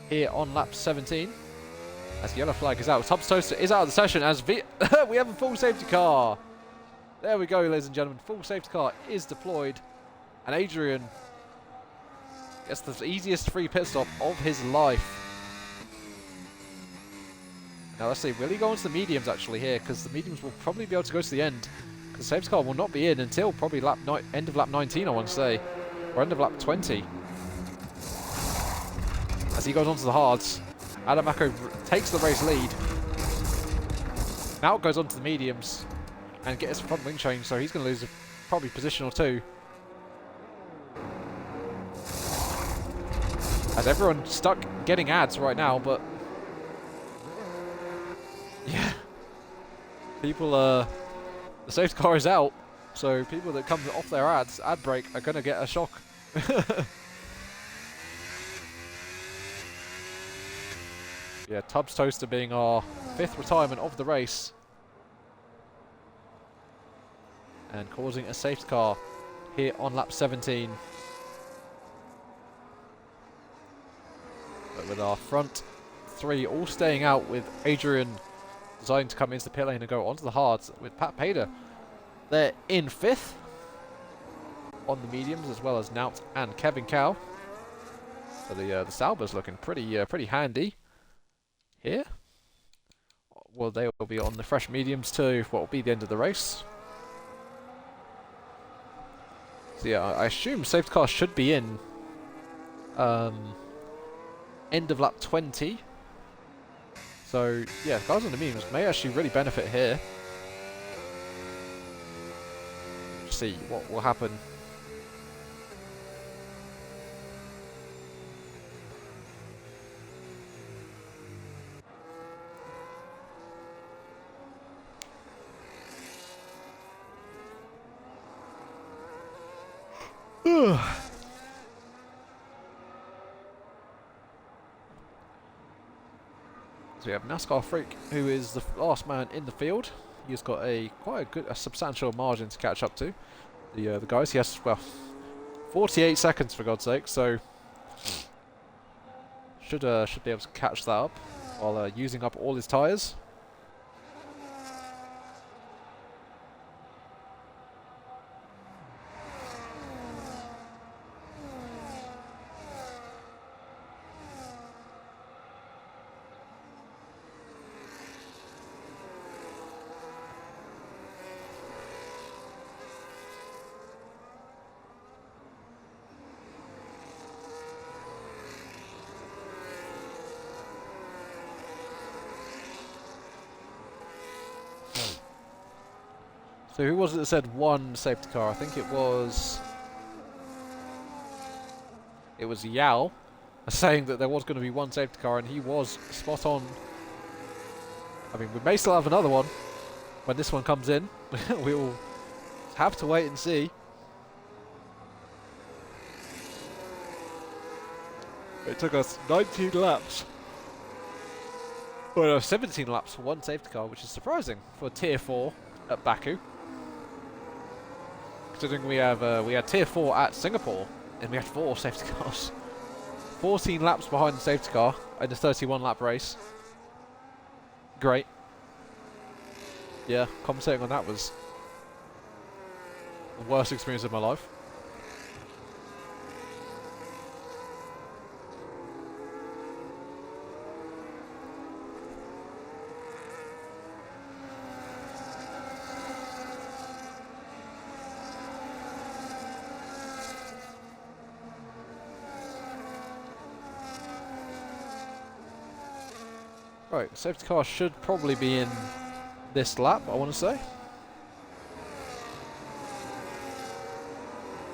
Speaker 1: here on lap 17 as the yellow flag is out. Tubbs Toaster is out of the session as we have a full safety car. There we go, ladies and gentlemen. Full safety car is deployed, and Adrian gets the easiest free pit stop of his life. Now let's see, will he go onto the mediums actually here? Because the mediums will probably be able to go to the end. Because the safety car will not be in until probably end of lap 19, I want to say. Or end of lap 20. As he goes onto the hards, Adam Akko takes the race lead. Now it goes onto the mediums and gets a front wing change, so he's going to lose probably position or two. As everyone's stuck getting ads right now, but yeah, people, the safety car is out, so people that come off their ad break are going to get a shock. Yeah, Tubbs Toaster being our 5th retirement of the race. And causing a safety car here on lap 17. But with our front 3 all staying out, with Adrian deciding to come into the pit lane and go onto the hards, with Pat Pader there in 5th on the mediums, as well as Nout and Kevin Cow. So the Sauber's looking pretty handy here. Well, they will be on the fresh mediums to what will be the end of the race. So yeah, I assume safety car should be in end of lap 20. So yeah, guys on the mediums may actually really benefit here. See what will happen. So we have NASCAR Freak, who is the last man in the field. He's got quite a substantial margin to catch up to the guys. He has, well, 48 seconds for God's sake, so should be able to catch that up while using up all his tyres. So who was it that said one safety car? I think it was Yao saying that there was going to be one safety car, and he was spot on. I mean, we may still have another one when this one comes in. We will have to wait and see. It took us 19 laps. Well, no, 17 laps for one safety car, which is surprising for Tier 4 at Baku. Considering we had Tier 4 at Singapore, and we had 4 safety cars. 14 laps behind the safety car in the 31 lap race. Great. Yeah, commentating on that was the worst experience of my life. Right, the safety car should probably be in this lap, I want to say.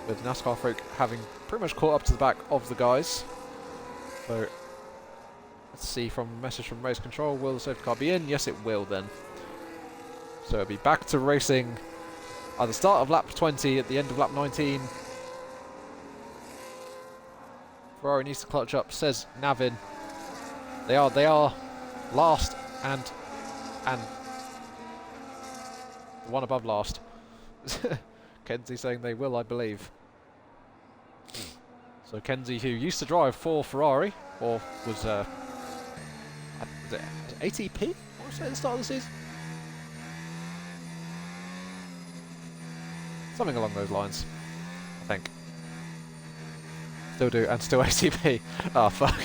Speaker 1: With NASCAR Freak having pretty much caught up to the back of the guys. So, let's see from a message from race control, will the safety car be in? Yes, it will then. So it'll be back to racing at the start of lap 20, at the end of lap 19. Ferrari needs to clutch up, says Navin. They are last and the one above last. Kenzie saying they will, I believe. So Kenzie, who used to drive for Ferrari, or was it ATP? What was it at the start of the season? Something along those lines, I think. Still do, and still ATP. Oh, fuck.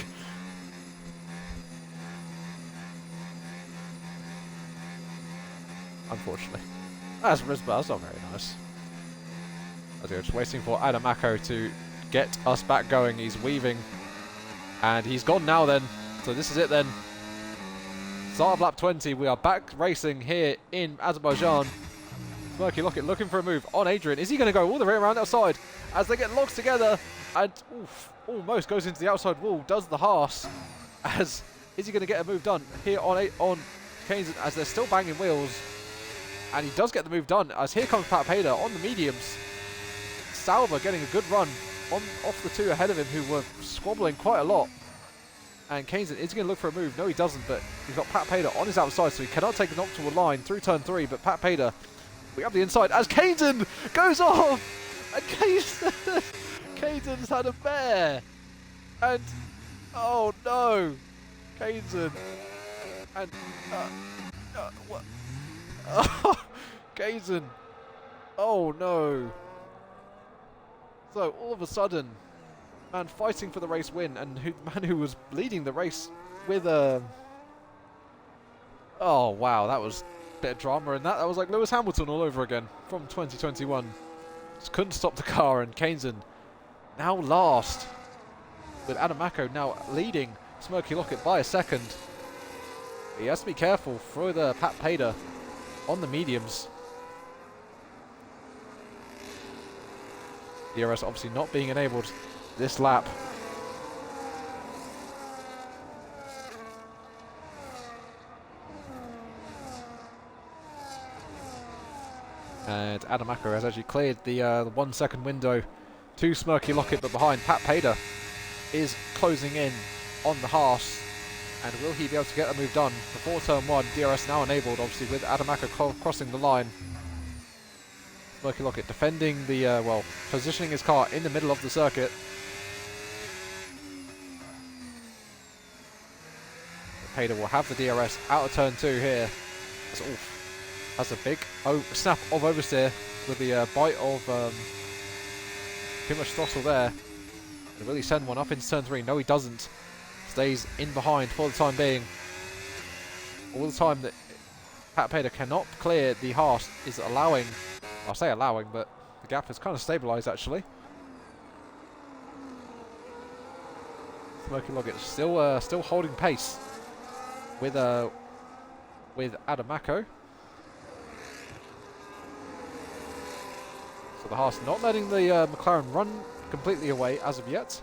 Speaker 1: Unfortunately. That's not very nice. As we were just waiting for Adamako to get us back going. He's weaving. And he's gone now then. So this is it then. Start of lap 20. We are back racing here in Azerbaijan. Smirky Lockett looking for a move on Adrian. Is he going to go all the way around outside as they get locked together? And almost goes into the outside wall. Does the Haas. Is he going to get a move done here on Keynes as they're still banging wheels? And he does get the move done, as here comes Pat Pader on the mediums. Sauber getting a good run off the two ahead of him, who were squabbling quite a lot. And Keynes is going to look for a move. No, he doesn't, but he's got Pat Pader on his outside, so he cannot take an optimal line through turn 3, but Pat Pader, we have the inside as Keynes goes off! And Keynes had a bear! And, oh no! Keynes and, what? Keynes, oh no! So, all of a sudden, man fighting for the race win, and man who was leading the race with a... Oh wow, that was a bit of drama in that. That was like Lewis Hamilton all over again from 2021. Just couldn't stop the car, and Keynes now last, with Adamako now leading Smirky Locket by a second. He has to be careful for the Pat Pader on the mediums. DRS obviously not being enabled this lap. And Adamako has actually cleared the 1 second window to Smirky Locket, but behind Pat Pader is closing in on the Haas. And will he be able to get the move done before turn 1? DRS now enabled, obviously, with Adamako crossing the line. Smirky Locket defending the, well, positioning his car in the middle of the circuit. Pader will have the DRS out of turn 2 here. That's a big snap of oversteer with the bite of too much throttle there. And will he send one up into turn 3? No, he doesn't. Stays in behind for the time being. All the time that Pat Pader cannot clear the Haas is allowing, I'll say allowing, but the gap has kind of stabilised actually. Smirky Locket still holding pace with Adamako. So the Haas not letting the McLaren run completely away as of yet.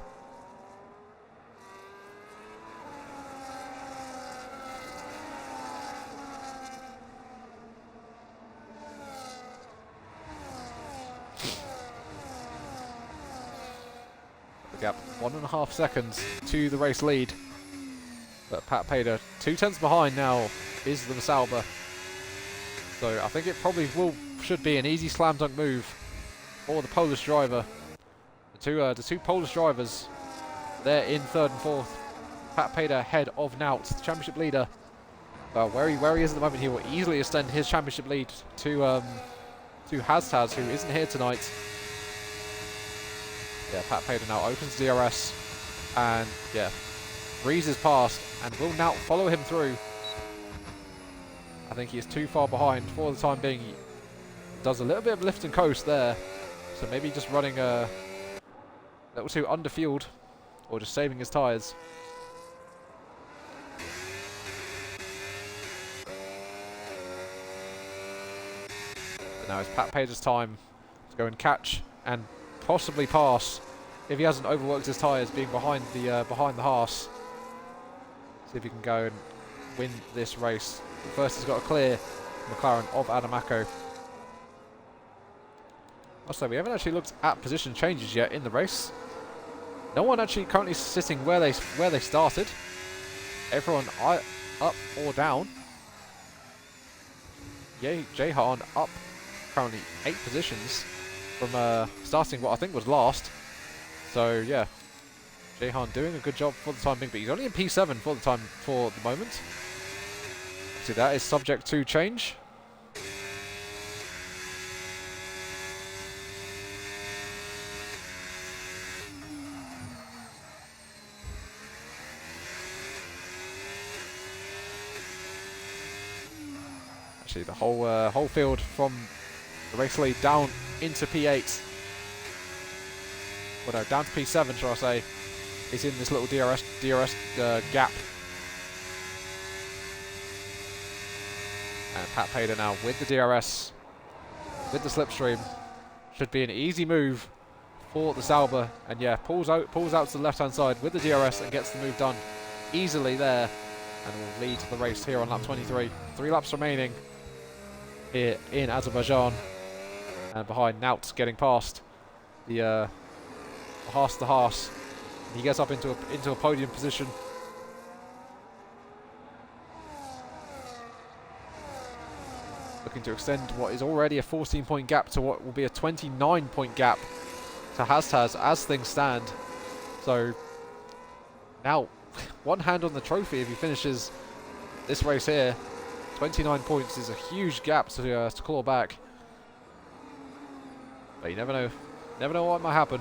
Speaker 1: The gap 1.5 seconds to the race lead. But Pat Pader 2/10 behind now is the Sauber. So I think it probably should be an easy slam dunk move for the Polish driver. The two Polish drivers, they're in 3rd and 4th. Pat Pader ahead of Naut, the championship leader. Where he is at the moment, he will easily extend his championship lead to Hastaz, who isn't here tonight. Yeah, Pat Pader now opens DRS, and yeah, breezes past, and will Naut follow him through. I think he is too far behind for the time being. He does a little bit of lift and coast there, so maybe just running a little too underfueled, or just saving his tyres. But now it's Pat Pader's time to go and catch and possibly pass if he hasn't overworked his tyres, being behind the Haas. See if he can go and win this race. But first he's got to clear McLaren of Adamako. Also, we haven't actually looked at position changes yet in the race. No one actually currently sitting where they started. Everyone up or down. Jehan up currently 8 positions from starting what I think was last. So yeah, Jehan doing a good job for the time being, but he's only in P7 for the moment. See, that is subject to change. Actually, the whole field from the race lead down into P8. Well, no, down to P7, shall I say, is in this little DRS gap. And Pat Pader now with the DRS, with the slipstream, should be an easy move for the Sauber. And yeah, pulls out to the left-hand side with the DRS and gets the move done easily there, and will lead the race here on lap 23. 3 laps remaining here in Azerbaijan, and behind Naut getting past the Haas. He gets up into a podium position. looking to extend what is already a 14-point gap to what will be a 29-point gap to Hastaz as things stand. So now, one hand on the trophy if he finishes this race here. 29 points is a huge gap to claw back. But you never know. Never know what might happen.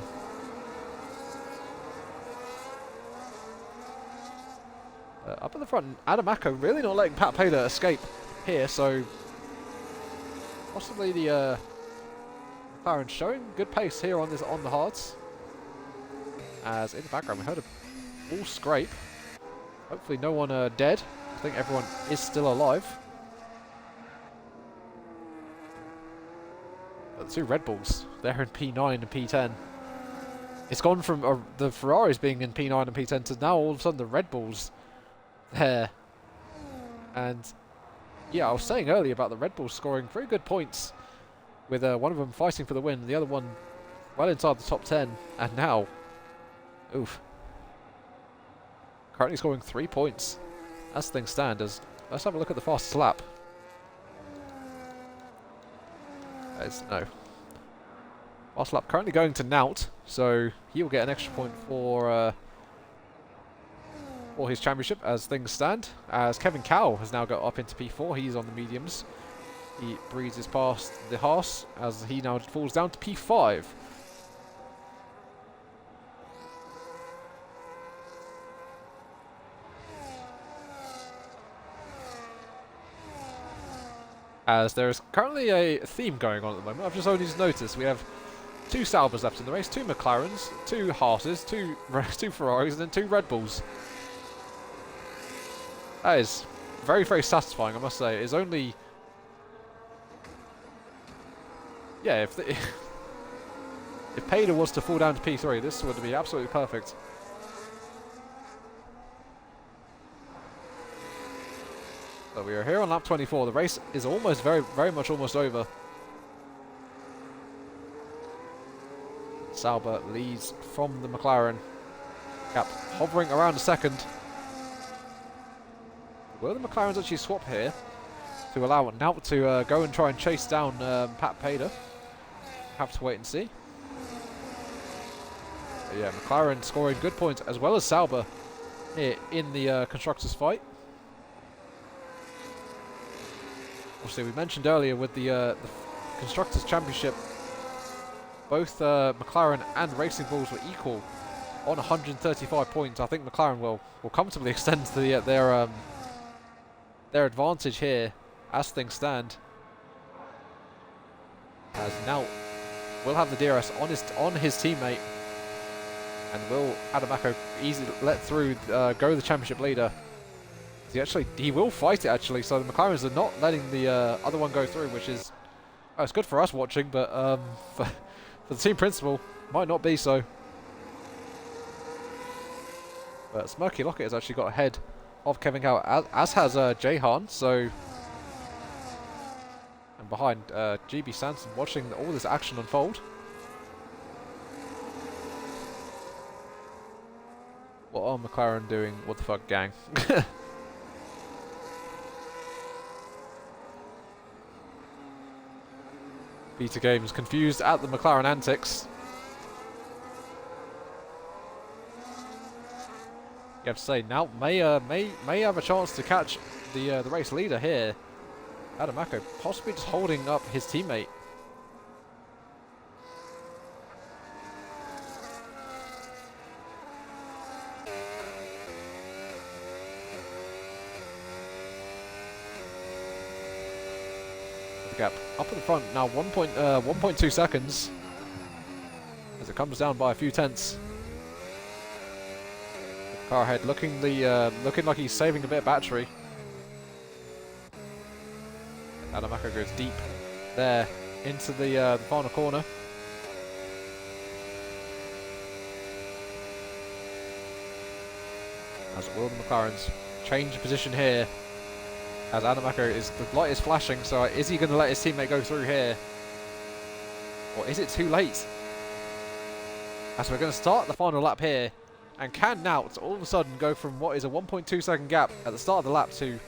Speaker 1: Up at the front, Adamako really not letting Pat Paler escape here, so possibly the McLaren showing good pace here on the hards. As in the background we heard a ball scrape. Hopefully no one dead. I think everyone is still alive. But the two Red Bulls, they're in P9 and P10. It's gone from the Ferraris being in P9 and P10 to now all of a sudden the Red Bulls there. And yeah, I was saying earlier about the Red Bulls scoring very good points with one of them fighting for the win, the other one well inside the top 10, and now, oof, currently scoring 3 points as things stand. As let's have a look at the fastest lap. No. Fast lap currently going to Nout, so he will get an extra point for his championship as things stand. As Kevin Cowell has now got up into P4, he's on the mediums. He breezes past the Haas as he now falls down to P5. As there is currently a theme going on at the moment. I've just only just noticed we have 2 Saubers left in the race, 2 McLarens, 2 Haases, 2 Ferraris, and then 2 Red Bulls. That is very, very satisfying, I must say. It's only... yeah, if Pader was to fall down to P3, this would be absolutely perfect. So we are here on lap 24. The race is almost very much almost over. Sauber leads from the McLaren. Gap hovering around a second. Will the McLarens actually swap here to allow Nout to go and try and chase down Pat Pader? Have to wait and see. But yeah, McLaren scoring good points as well as Sauber here in the constructors fight. Obviously, we mentioned earlier with the constructors championship, both McLaren and Racing Bulls were equal on 135 points. I think McLaren will comfortably extend to their advantage here as things stand. As now will have the DRS on his teammate, and will Adamako easily let through go the championship leader. He will fight it actually. So the McLarens are not letting the other one go through, which is it's good for us watching, but for the team principal might not be so. But Smirky Lockett has actually got ahead of Kevin Cowell, as has Jahan. So, and behind GB Sanson, watching all this action unfold. What are McLaren doing? What the fuck, gang? Beta Games confused at the McLaren antics. You have to say, now may have a chance to catch the race leader here. Adamako possibly just holding up his teammate. Gap up at the front now, 1.2 seconds as it comes down by a few tenths. The car ahead looking like he's saving a bit of battery. Adamako goes deep there into the final corner. As will the McLarens change position here. As Adamako the light is flashing, so is he going to let his teammate go through here? Or is it too late? As we're going to start the final lap here, and can Nout all of a sudden go from what is a 1.2 second gap at the start of the lap to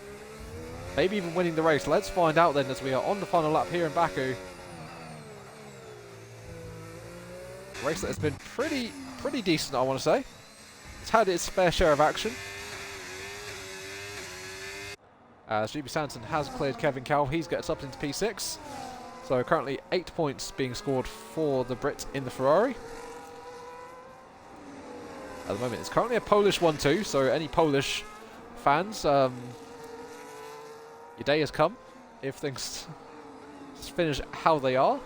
Speaker 1: maybe even winning the race. Let's find out then as we are on the final lap here in Baku. A race that has been pretty decent, I want to say. It's had its fair share of action. As GB Sanson has cleared Kevin Cowell, he gets up into P6. So currently 8 points being scored for the Brit in the Ferrari. At the moment it's currently a Polish 1-2, so any Polish fans, your day has come if things finish how they are.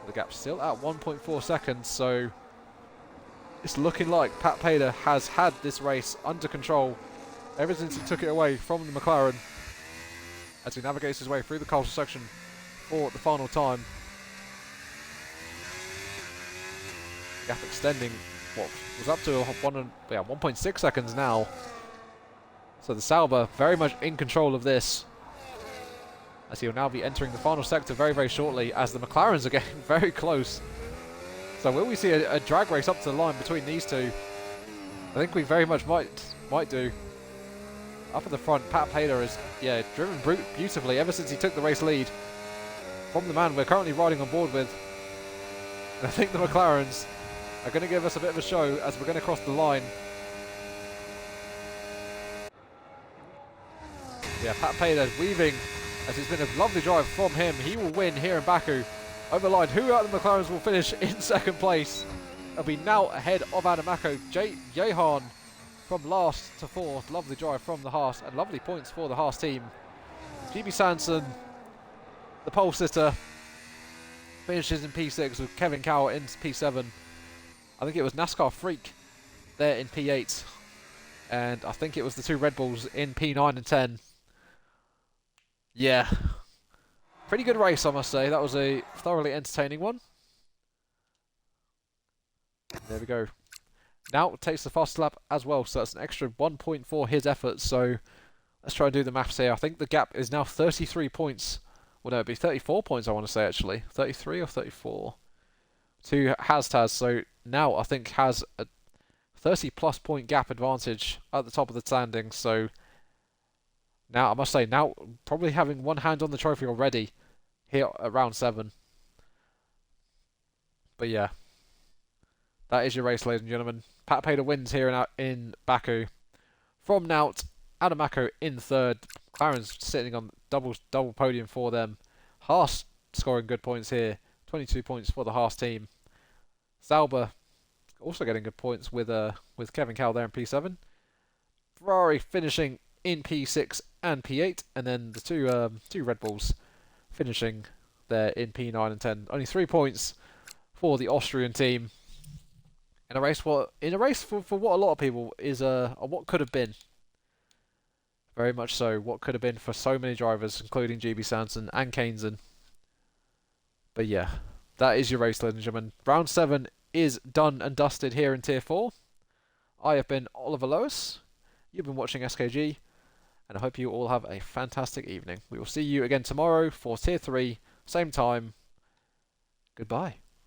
Speaker 1: The gap's still at 1.4 seconds, so it's looking like Pat Pader has had this race under control ever since he took it away from the McLaren as he navigates his way through the Castle section for the final time. Gap extending what was up to 1.6 seconds now. So the Sauber very much in control of this, as he'll now be entering the final sector very shortly, as the McLarens are getting very close. So will we see a drag race up to the line between these two? I think we very much might do. Up at the front, Pat Pader is driven beautifully ever since he took the race lead from the man we're currently riding on board with. And I think the McLarens are going to give us a bit of a show as we're going to cross the line. Yeah, Pat Pader weaving, as it's been a lovely drive from him. He will win here in Baku. Over the line, who out of the McLarens will finish in second place? It'll be now ahead of Adamako. Jehan from last to fourth. Lovely drive from the Haas and lovely points for the Haas team. GB Sanson, the pole sitter, finishes in P6 with Kevin Cowell in P7. I think it was NASCAR Freak there in P8. And I think it was the two Red Bulls in P9 and 10. Yeah. Pretty good race, I must say. That was a thoroughly entertaining one. There we go. Now takes the fastest lap as well, so that's an extra 1 point for his efforts. So let's try and do the maths here. I think the gap is now 33 points. Well, no, it'd be 34 points, I want to say, actually. 33 or 34? To Taz. So now I think has a 30-plus point gap advantage at the top of the standings. So now, I must say, now probably having one hand on the trophy already here at round 7. But yeah, that is your race, ladies and gentlemen. Pat Pader wins here in Baku. From Nout, Adamako in third. McLaren's sitting on double podium for them. Haas scoring good points here. 22 points for the Haas team. Sauber also getting good points with Kevin Cowell there in P7. Ferrari finishing in P6 and P8, and then the two Red Bulls finishing there in P9 and 10. Only 3 points for the Austrian team in a race for what a lot of people is a what could have been. Very much so, what could have been for so many drivers, including GB Sanson and Kainzen. But yeah, that is your race, ladies and gentlemen. Round 7 is done and dusted here in Tier 4. I have been Oliver Lois. You've been watching SKG. And I hope you all have a fantastic evening. We will see you again tomorrow for Tier 3, same time. Goodbye.